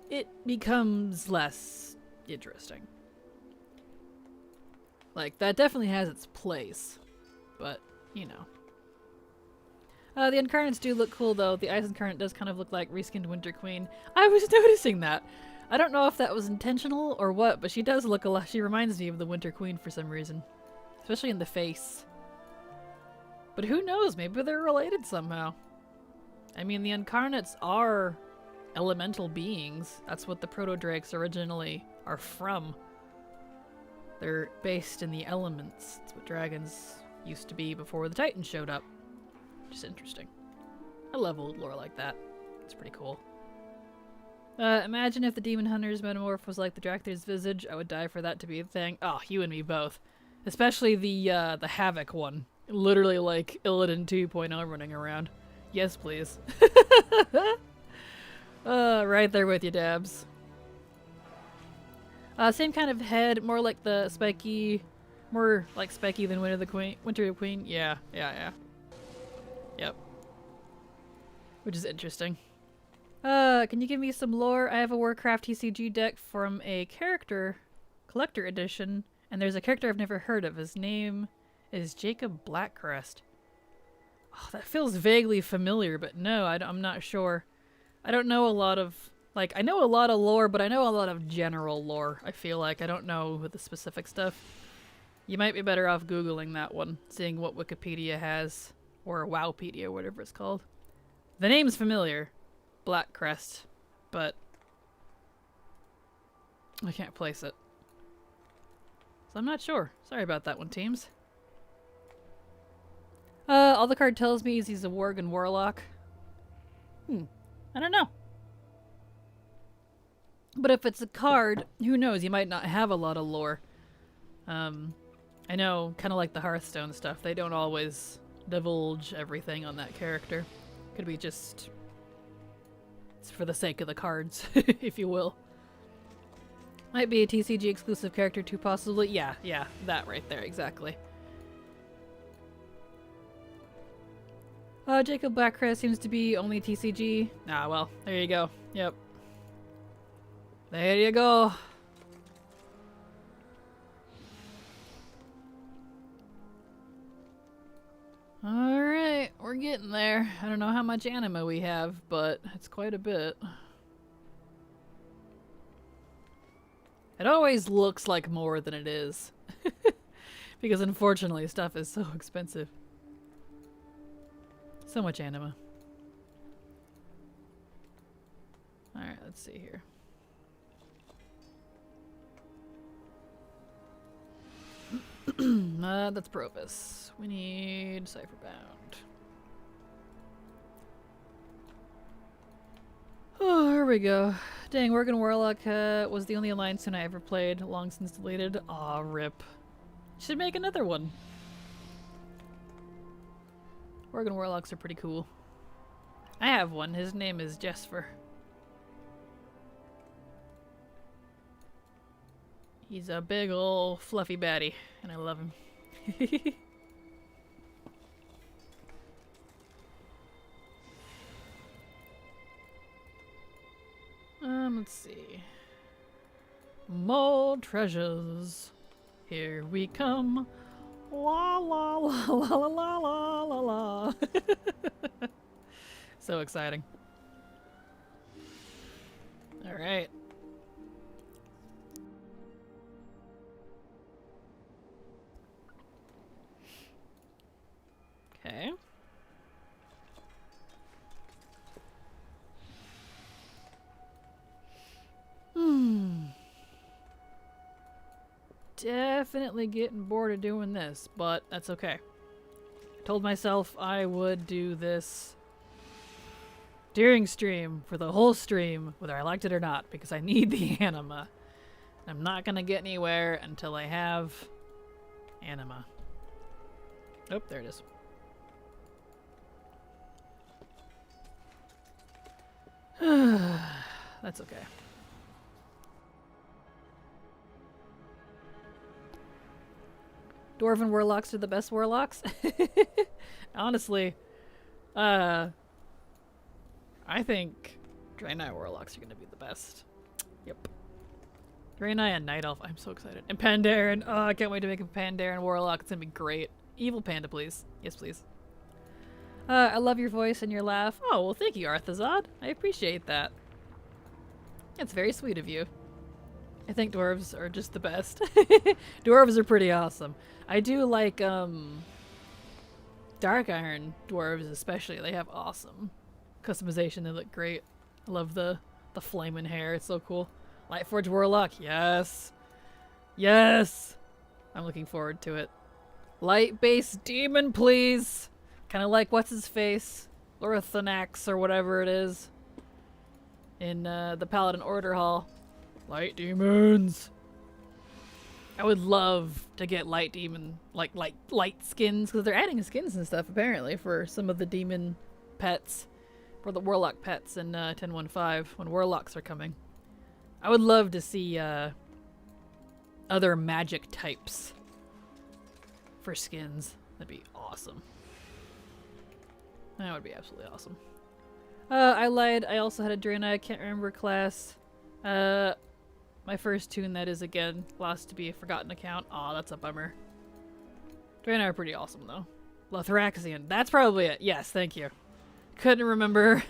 it becomes less interesting. Like, that definitely has its place, but you know. The incarnates do look cool, though. The Ice Incarnate does kind of look like reskinned Winter Queen. I was noticing that. I don't know if that was intentional or what, but she does look a lot. She reminds me of the Winter Queen for some reason. Especially in the face. But who knows? Maybe they're related somehow. I mean, the incarnates are elemental beings. That's what the proto-drakes originally are from. They're based in the elements. That's what dragons used to be before the Titans showed up. Just interesting. I love old lore like that. It's pretty cool. Imagine if the Demon Hunter's metamorph was like the Drakthir's visage. I would die for that to be a thing. Oh, you and me both. Especially the Havoc one. Literally like Illidan 2.0 running around. Yes, please. Right there with you, Dabs. Same kind of head, more like the spiky... More like spiky than Winter the Queen. Yeah. Yep. Which is interesting. Can you give me some lore? I have a Warcraft TCG deck from a character collector edition, and there's a character I've never heard of. His name is Jacob Blackcrest. Oh, that feels vaguely familiar, but no, I'm not sure. I don't know a lot Like, I know a lot of lore, but I know a lot of general lore, I feel like. I don't know the specific stuff. You might be better off Googling that one, seeing what Wikipedia has, or Wowpedia, whatever it's called. The name's familiar, Black Crest, but I can't place it. So I'm not sure. Sorry about that one, teams. All the card tells me is he's a Worgen Warlock. I don't know. But if it's a card, who knows? You might not have a lot of lore. I know, kind of like the Hearthstone stuff, they don't always divulge everything on that character. Could be just... it's for the sake of the cards, if you will. Might be a TCG exclusive character too, possibly. Yeah, that right there, exactly. Jacob Blackcrest seems to be only TCG. Ah, well, there you go. Yep. There you go. Alright, we're getting there. I don't know how much anima we have, but it's quite a bit. It always looks like more than it is. Because unfortunately, stuff is so expensive. So much anima. Alright, let's see here. That's Provis. We need Cypherbound. Oh, here we go. Dang, Worgen Warlock was the only alliance tune I ever played, long since deleted. Aw, rip. Should make another one. Worgen Warlocks are pretty cool. I have one. His name is Jesper. He's a big ol' fluffy baddie, and I love him. Let's see. More treasures. Here we come. La la la la la la la la la. So exciting. Alright. Okay. Definitely getting bored of doing this, but that's okay. I told myself I would do this during stream, for the whole stream, whether I liked it or not, because I need the anima. I'm not gonna get anywhere until I have anima. Oh, there it is. That's okay. Dwarven Warlocks are the best Warlocks? Honestly, I think Draenei Warlocks are gonna be the best. Yep. Draenei and Night Elf, I'm so excited. And Pandaren, oh, I can't wait to make a Pandaren Warlock, it's gonna be great. Evil Panda, please. Yes, please. I love your voice and your laugh. Oh, well thank you, Arthazad. I appreciate that. It's very sweet of you. I think dwarves are just the best. Dwarves are pretty awesome. I do like, Dark Iron dwarves especially. They have awesome customization. They look great. I love the flaming hair. It's so cool. Lightforge Warlock. Yes. Yes. I'm looking forward to it. Light-based demon, please. Kind of like what's-his-face? Lorithanax or whatever it is. In the Paladin Order Hall. Light demons. I would love to get light demon, like light skins, because they're adding skins and stuff apparently for some of the demon pets, for the warlock pets in 10.15 when warlocks are coming. I would love to see other magic types for skins. That'd be awesome. That would be absolutely awesome. I lied. I also had a Draenei. I can't remember class. My first tune, that is, again, lost to be a forgotten account. Aw, that's a bummer. Draenei are pretty awesome, though. Lothraxian. That's probably it. Yes, thank you. Couldn't remember.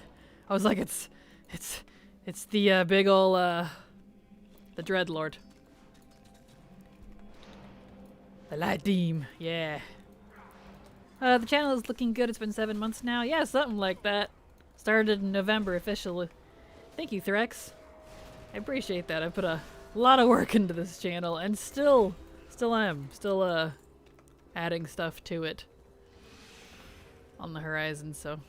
I was like, it's It's the big ol' the Dreadlord. The Latte, yeah. The channel is looking good. It's been 7 months now. Yeah, something like that. Started in November officially. Thank you, Threx. I appreciate that. I put a lot of work into this channel and still am. Still adding stuff to it on the horizon, so.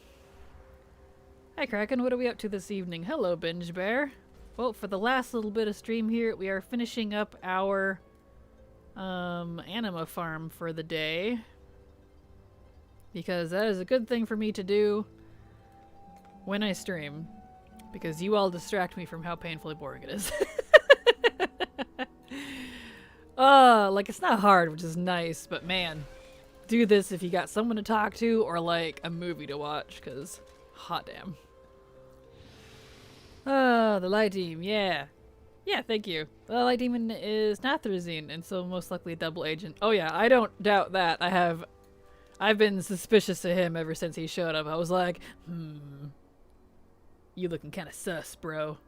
Hi Kraken, what are we up to this evening? Hello, Binge Bear. Well, for the last little bit of stream here, we are finishing up our Anima farm for the day. Because that is a good thing for me to do when I stream. Because you all distract me from how painfully boring it is. Like it's not hard, which is nice, but man, do this if you got someone to talk to or like a movie to watch, because hot damn. The light team, yeah. Yeah, thank you. The light demon is Nathrazine, and so most likely a double agent. Oh yeah, I don't doubt that. I've been suspicious of him ever since he showed up. I was like, you looking kinda sus, bro.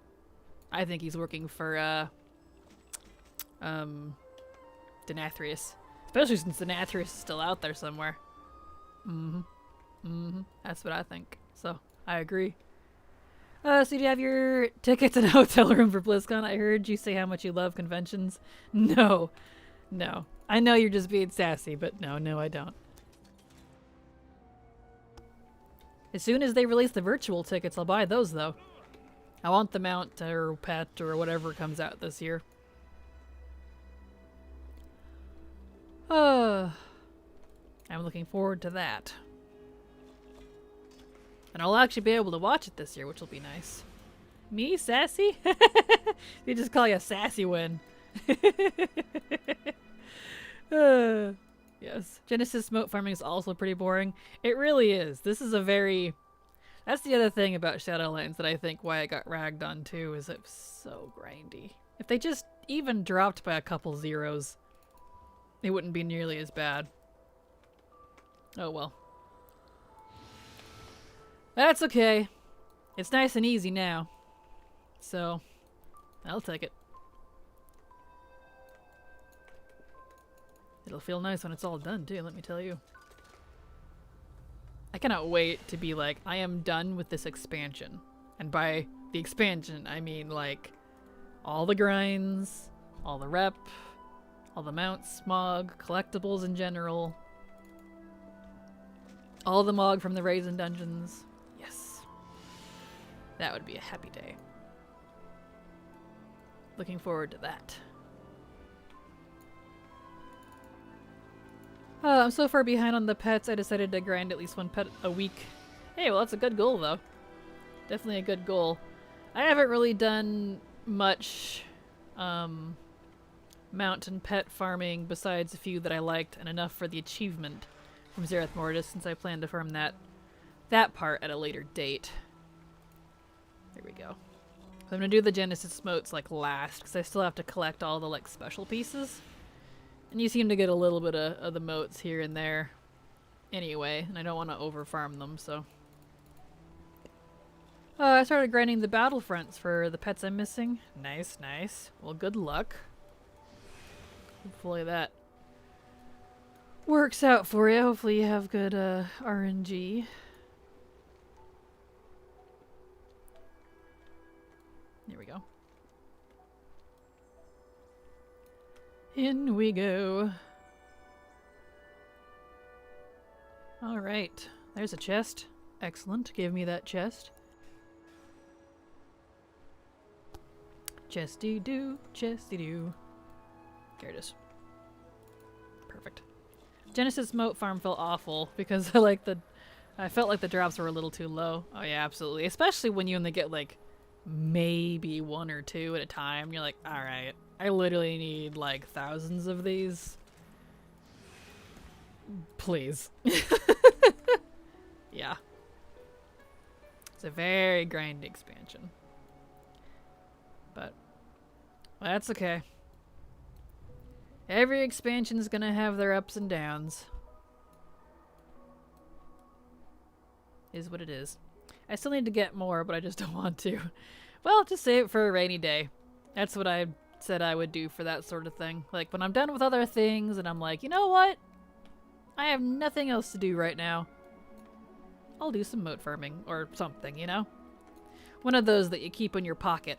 I think he's working for, Denathrius. Especially since Denathrius is still out there somewhere. That's what I think. So, I agree. So do you have your tickets in a hotel room for BlizzCon? I heard you say how much you love conventions. No. No. I know you're just being sassy, but no, I don't. As soon as they release the virtual tickets, I'll buy those, though. I want the mount or pet or whatever comes out this year. I'm looking forward to that. And I'll actually be able to watch it this year, which will be nice. Me? Sassy? They just call you a sassy when. Yes. Genesis moat farming is also pretty boring. It really is. This is a very... That's the other thing about Shadowlands that I think why I got ragged on too, is it's so grindy. If they just even dropped by a couple zeros, it wouldn't be nearly as bad. Oh well. That's okay. It's nice and easy now. So, I'll take it. It'll feel nice when it's all done too, let me tell you. I cannot wait to be like, I am done with this expansion. And by the expansion, I mean like all the grinds, all the rep, all the mounts, smog, collectibles in general, all the mog from the Raisin dungeons. Yes. That would be a happy day. Looking forward to that. I'm so far behind on the pets, I decided to grind at least one pet a week. Hey, well that's a good goal though. Definitely a good goal. I haven't really done much mount and pet farming besides a few that I liked and enough for the achievement from Zerath Mortis, since I plan to farm that part at a later date. There we go. So I'm gonna do the Genesis moats like last, because I still have to collect all the like special pieces. And you seem to get a little bit of the moats here and there anyway, and I don't want to over-farm them, so. I started grinding the battlefronts for the pets I'm missing. Nice, nice. Well, good luck. Hopefully that works out for you. Hopefully you have good RNG. Here we go. In we go. Alright. There's a chest. Excellent. Give me that chest. Chesty-doo, chesty-doo. Here it is. Perfect. Genesis moat farm felt awful because I felt like the drops were a little too low. Oh yeah, absolutely. Especially when you only get like maybe one or two at a time. You're like, alright. I literally need like thousands of these. Please. Yeah. It's a very grindy expansion. But that's okay. Every expansion is gonna have their ups and downs. Is what it is. I still need to get more, but I just don't want to. Well, just save it for a rainy day. That's what I said I would do for that sort of thing. Like, when I'm done with other things and I'm like, you know what? I have nothing else to do right now. I'll do some moat farming or something, you know? One of those that you keep in your pocket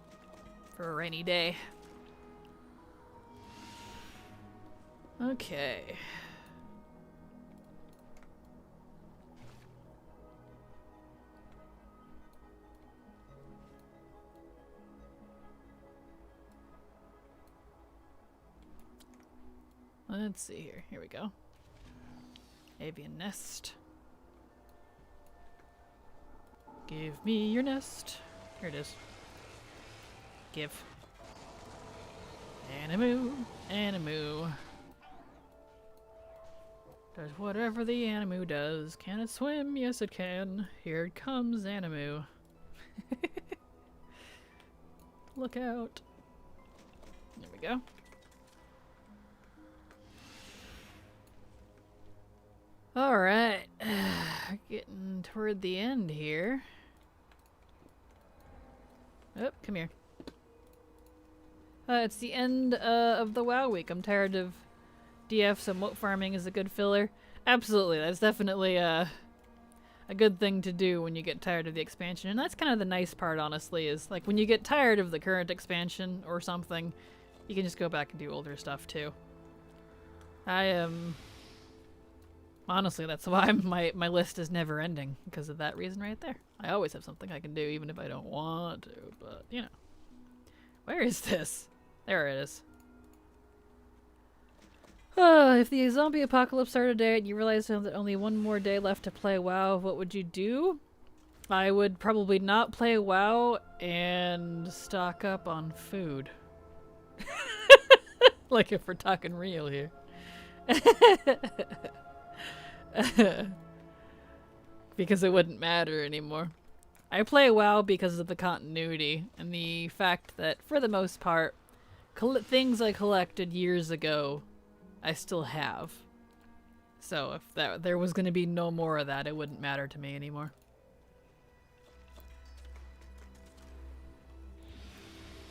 for a rainy day. Okay. Let's see here. Here we go. Avian nest. Give me your nest. Here it is. Give. Animu. Animu. Does whatever the Animu does. Can it swim? Yes it can. Here it comes, Animu. Look out. There we go. Alright. Getting toward the end here. Oh, come here. It's the end of the WoW week. I'm tired of DF, so moat farming is a good filler. Absolutely, that's definitely a good thing to do when you get tired of the expansion. And that's kind of the nice part, honestly, is like when you get tired of the current expansion or something, you can just go back and do older stuff too. I am... honestly, that's why my list is never ending, because of that reason right there. I always have something I can do, even if I don't want to, but, you know. Where is this? There it is. If the zombie apocalypse started today and you realized that only one more day left to play WoW, what would you do? I would probably not play WoW and stock up on food. Like if we're talking real here. Because it wouldn't matter anymore. I play WoW because of the continuity and the fact that, for the most part, things I collected years ago, I still have. So if there was going to be no more of that, it wouldn't matter to me anymore.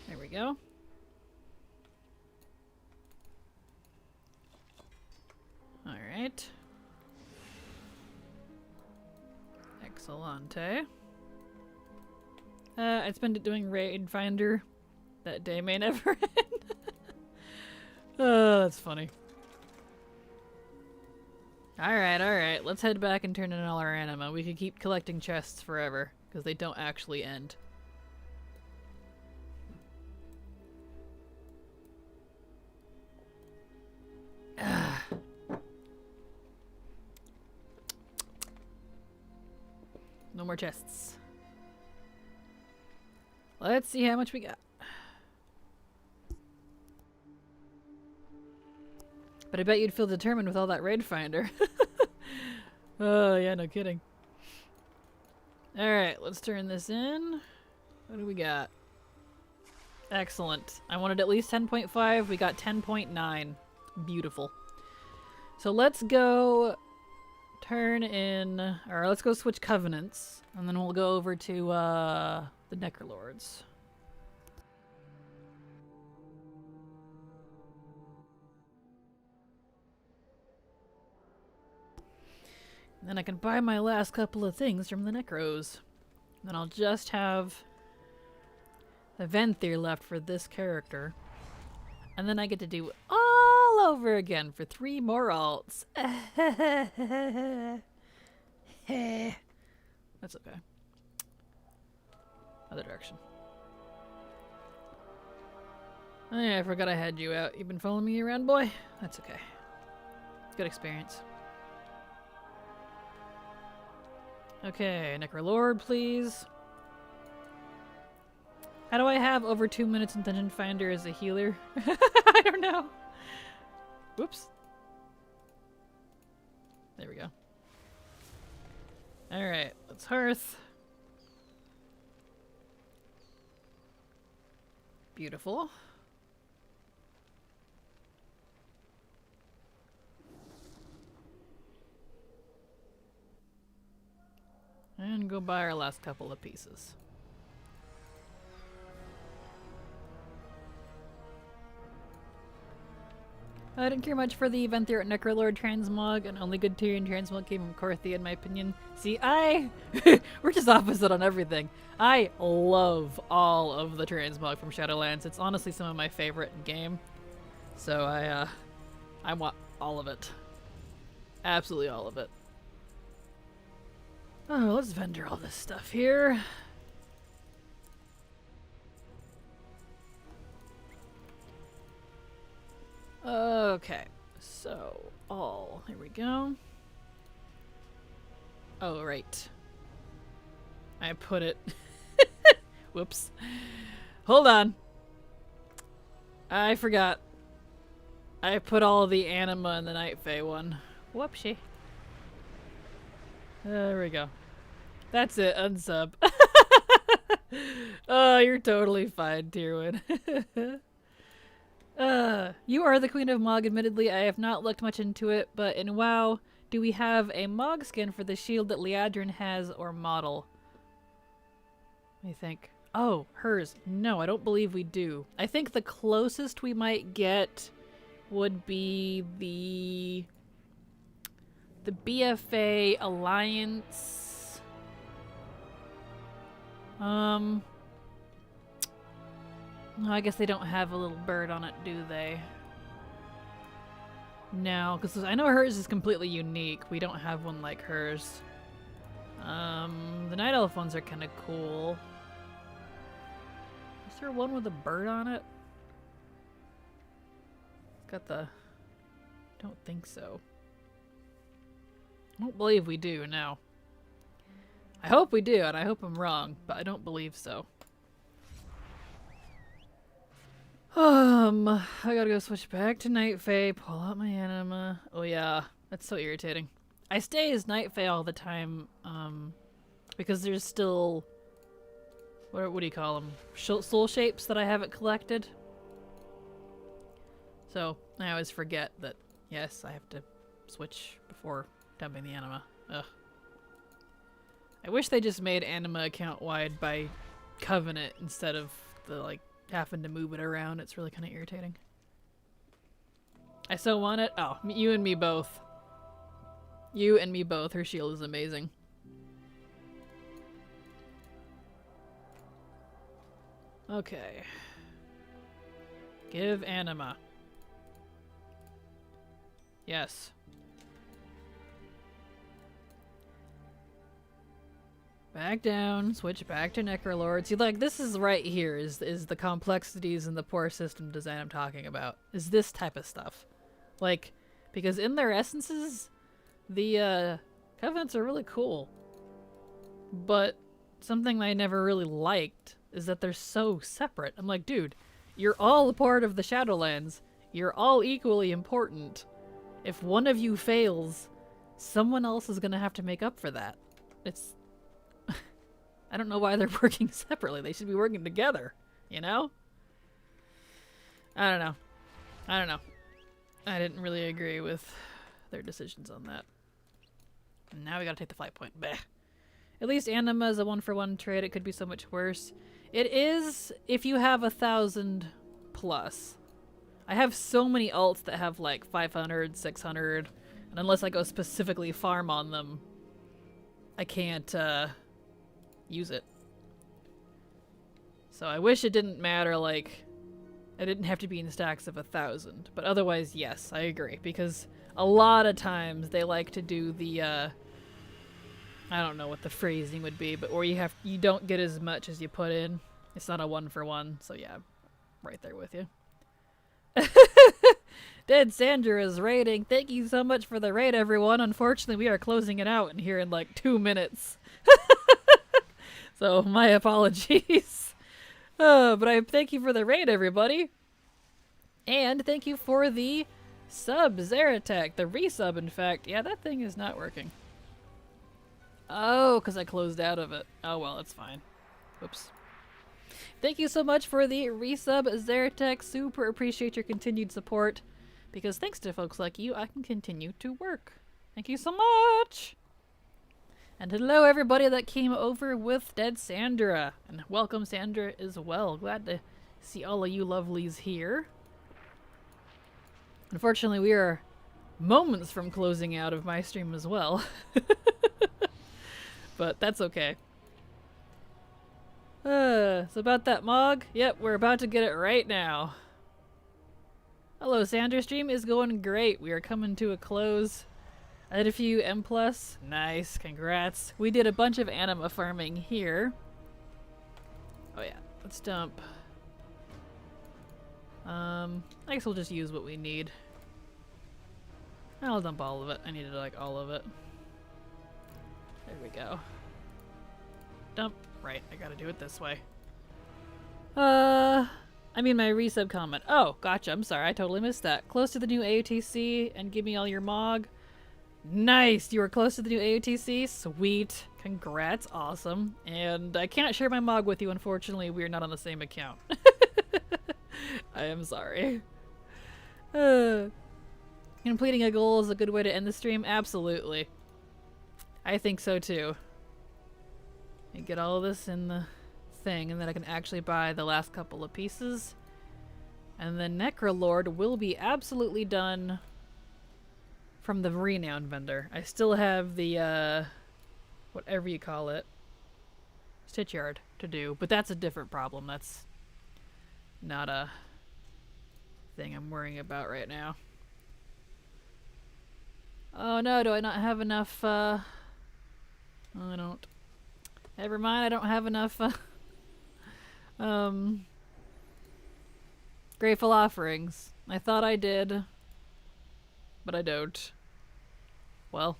There we go. Alright. Excellente. I'd spend it doing Raid Finder. That day may never end. Oh, that's funny. Alright. Let's head back and turn in all our anima. We could keep collecting chests forever, because they don't actually end. No more chests. Let's see how much we got. But I bet you'd feel determined with all that raid finder. Oh, yeah, no kidding. Alright, let's turn this in. What do we got? Excellent. I wanted at least 10.5. We got 10.9. Beautiful. So let's go turn in, or let's go switch covenants, and then we'll go over to the Necrolords. And then I can buy my last couple of things from the Necros. Then I'll just have the Venthyr left for this character. And then I get to do it all over again for 3 more alts. That's okay. Other direction. Oh yeah, I forgot I had you out. You've been following me around, boy? That's okay. Good experience. Okay, Necrolord, please. How do I have over 2 minutes in Dungeon Finder as a healer? I don't know. Whoops. There we go. Alright, let's hearth. Beautiful. And go buy our last couple of pieces. I didn't care much for the event there at Necrolord transmog, and only good Tyrion transmog came from Korthia, in my opinion. See, we're just opposite on everything. I love all of the transmog from Shadowlands. It's honestly some of my favorite in game. So I want all of it. Absolutely all of it. Oh, let's vendor all this stuff here. Okay, so here we go. Oh, right. I put it. Whoops. Hold on. I forgot. I put all the Anima in the Night Fae one. Whoopsie. There we go. That's it, unsub. Oh, you're totally fine, Tyrwin. You are the Queen of Mog, admittedly. I have not looked much into it, but in WoW, do we have a Mog skin for the shield that Liadrin has or model? Let me think. Oh, hers. No, I don't believe we do. I think the closest we might get would be the BFA Alliance. No, I guess they don't have a little bird on it, do they? No, because I know hers is completely unique. We don't have one like hers. The Night Elf ones are kind of cool. Is there one with a bird on it? It's got the... Don't think so. I don't believe we do, no. I hope we do, and I hope I'm wrong, but I don't believe so. I gotta go switch back to Night Fae, pull out my Anima. Oh yeah, that's so irritating. I stay as Night Fae all the time, because there's still... What do you call them? Soul shapes that I haven't collected. So, I always forget that, yes, I have to switch before dumping the Anima. Ugh. I wish they just made Anima account-wide by Covenant instead of the, like, having to move it around. It's really kind of irritating. I so want it. Oh, you and me both. You and me both. Her shield is amazing. Okay. Give Anima. Yes. Back down, switch back to Necrolord. See, like, this is right here, is the complexities in the poor system design I'm talking about. Is this type of stuff. Like, because in their essences, the, Covenants are really cool. But something I never really liked is that they're so separate. I'm like, dude, you're all a part of the Shadowlands. You're all equally important. If one of you fails, someone else is gonna have to make up for that. It's... I don't know why they're working separately. They should be working together, you know? I don't know. I don't know. I didn't really agree with their decisions on that. And now we gotta take the flight point. Bleh. At least Anima is a 1-for-1 trade. It could be so much worse. It is if you have 1,000 plus. I have so many alts that have like 500, 600, and unless I go specifically farm on them, I can't, use it. So I wish it didn't matter, like, I didn't have to be in stacks of 1,000. But otherwise, yes, I agree. Because a lot of times they like to do the, I don't know what the phrasing would be, but where you don't get as much as you put in. It's not a 1-for-1, so yeah, right there with you. Dead Sandra is raiding. Thank you so much for the raid, everyone. Unfortunately, we are closing it out in here in like 2 minutes. So, my apologies. But I thank you for the raid, everybody. And thank you for the sub, Zeratek. The resub, in fact. Yeah, that thing is not working. Oh, because I closed out of it. Oh, well, it's fine. Oops. Thank you so much for the resub, Zeratek. Super appreciate your continued support. Because thanks to folks like you, I can continue to work. Thank you so much! And hello everybody that came over with Dead Sandra. And welcome Sandra as well. Glad to see all of you lovelies here. Unfortunately, we are moments from closing out of my stream as well. But that's okay. So about that Mog, yep, we're about to get it right now. Hello, Sandra. Stream is going great. We are coming to a close. I did a few M+. Nice, congrats. We did a bunch of Anima farming here. Oh yeah, let's dump. I guess we'll just use what we need. I'll dump all of it. I needed like all of it. There we go. Dump. Right, I gotta do it this way. I mean my resub comment. Oh, gotcha. I'm sorry. I totally missed that. Close to the new AOTC and give me all your Mog. Nice! You were close to the new AOTC? Sweet. Congrats. Awesome. And I can't share my Mog with you, unfortunately. We are not on the same account. I am sorry. Completing a goal is a good way to end the stream? Absolutely. I think so too. And get all of this in the thing, and then I can actually buy the last couple of pieces. And then Necrolord will be absolutely done from the Renown vendor. I still have the, whatever you call it, Stitch Yard to do, but that's a different problem. That's not a thing I'm worrying about right now. Oh no, do I not have enough, I don't. Never mind, I don't have enough, Grateful Offerings. I thought I did, but I don't. Well,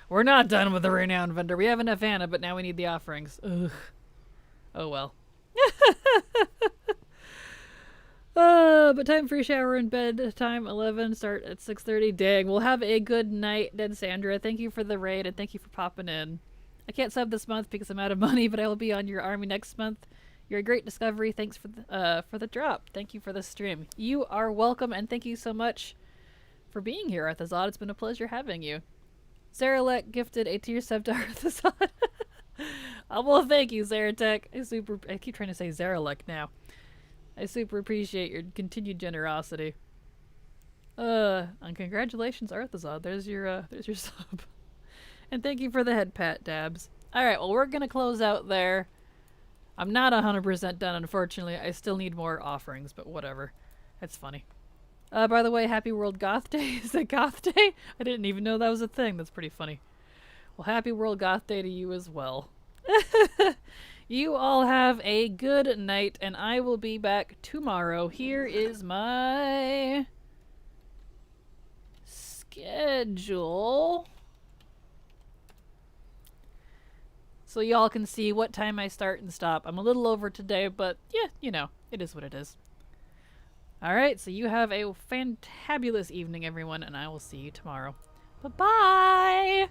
we're not done with the Renowned Vendor. We have enough Anna, but now we need the offerings. Ugh. Oh well. But time for a shower and bed time, 11, start at 6:30. Dang, we'll have a good night, Dead Sandra. Thank you for the raid, and thank you for popping in. I can't sub this month because I'm out of money, but I will be on your army next month. You're a great discovery. Thanks for the drop. Thank you for the stream. You are welcome, and thank you so much for being here, Arthazad. It's been a pleasure having you. Zaralek gifted a tier sub to Arthazad. Oh, well, thank you, Zaratech. I keep trying to say Zaralek now. I super appreciate your continued generosity. And congratulations, Arthazad. There's your sub. And thank you for the head pat, Dabs. Alright, well, we're gonna close out there. I'm not 100% done, unfortunately. I still need more offerings, but whatever. That's funny. By the way, happy World Goth Day. Is it Goth Day? I didn't even know that was a thing. That's pretty funny. Well, happy World Goth Day to you as well. You all have a good night, and I will be back tomorrow. Here is my schedule. So y'all can see what time I start and stop. I'm a little over today, but yeah, you know, it is what it is. Alright, so you have a fantabulous evening, everyone, and I will see you tomorrow. Bye-bye!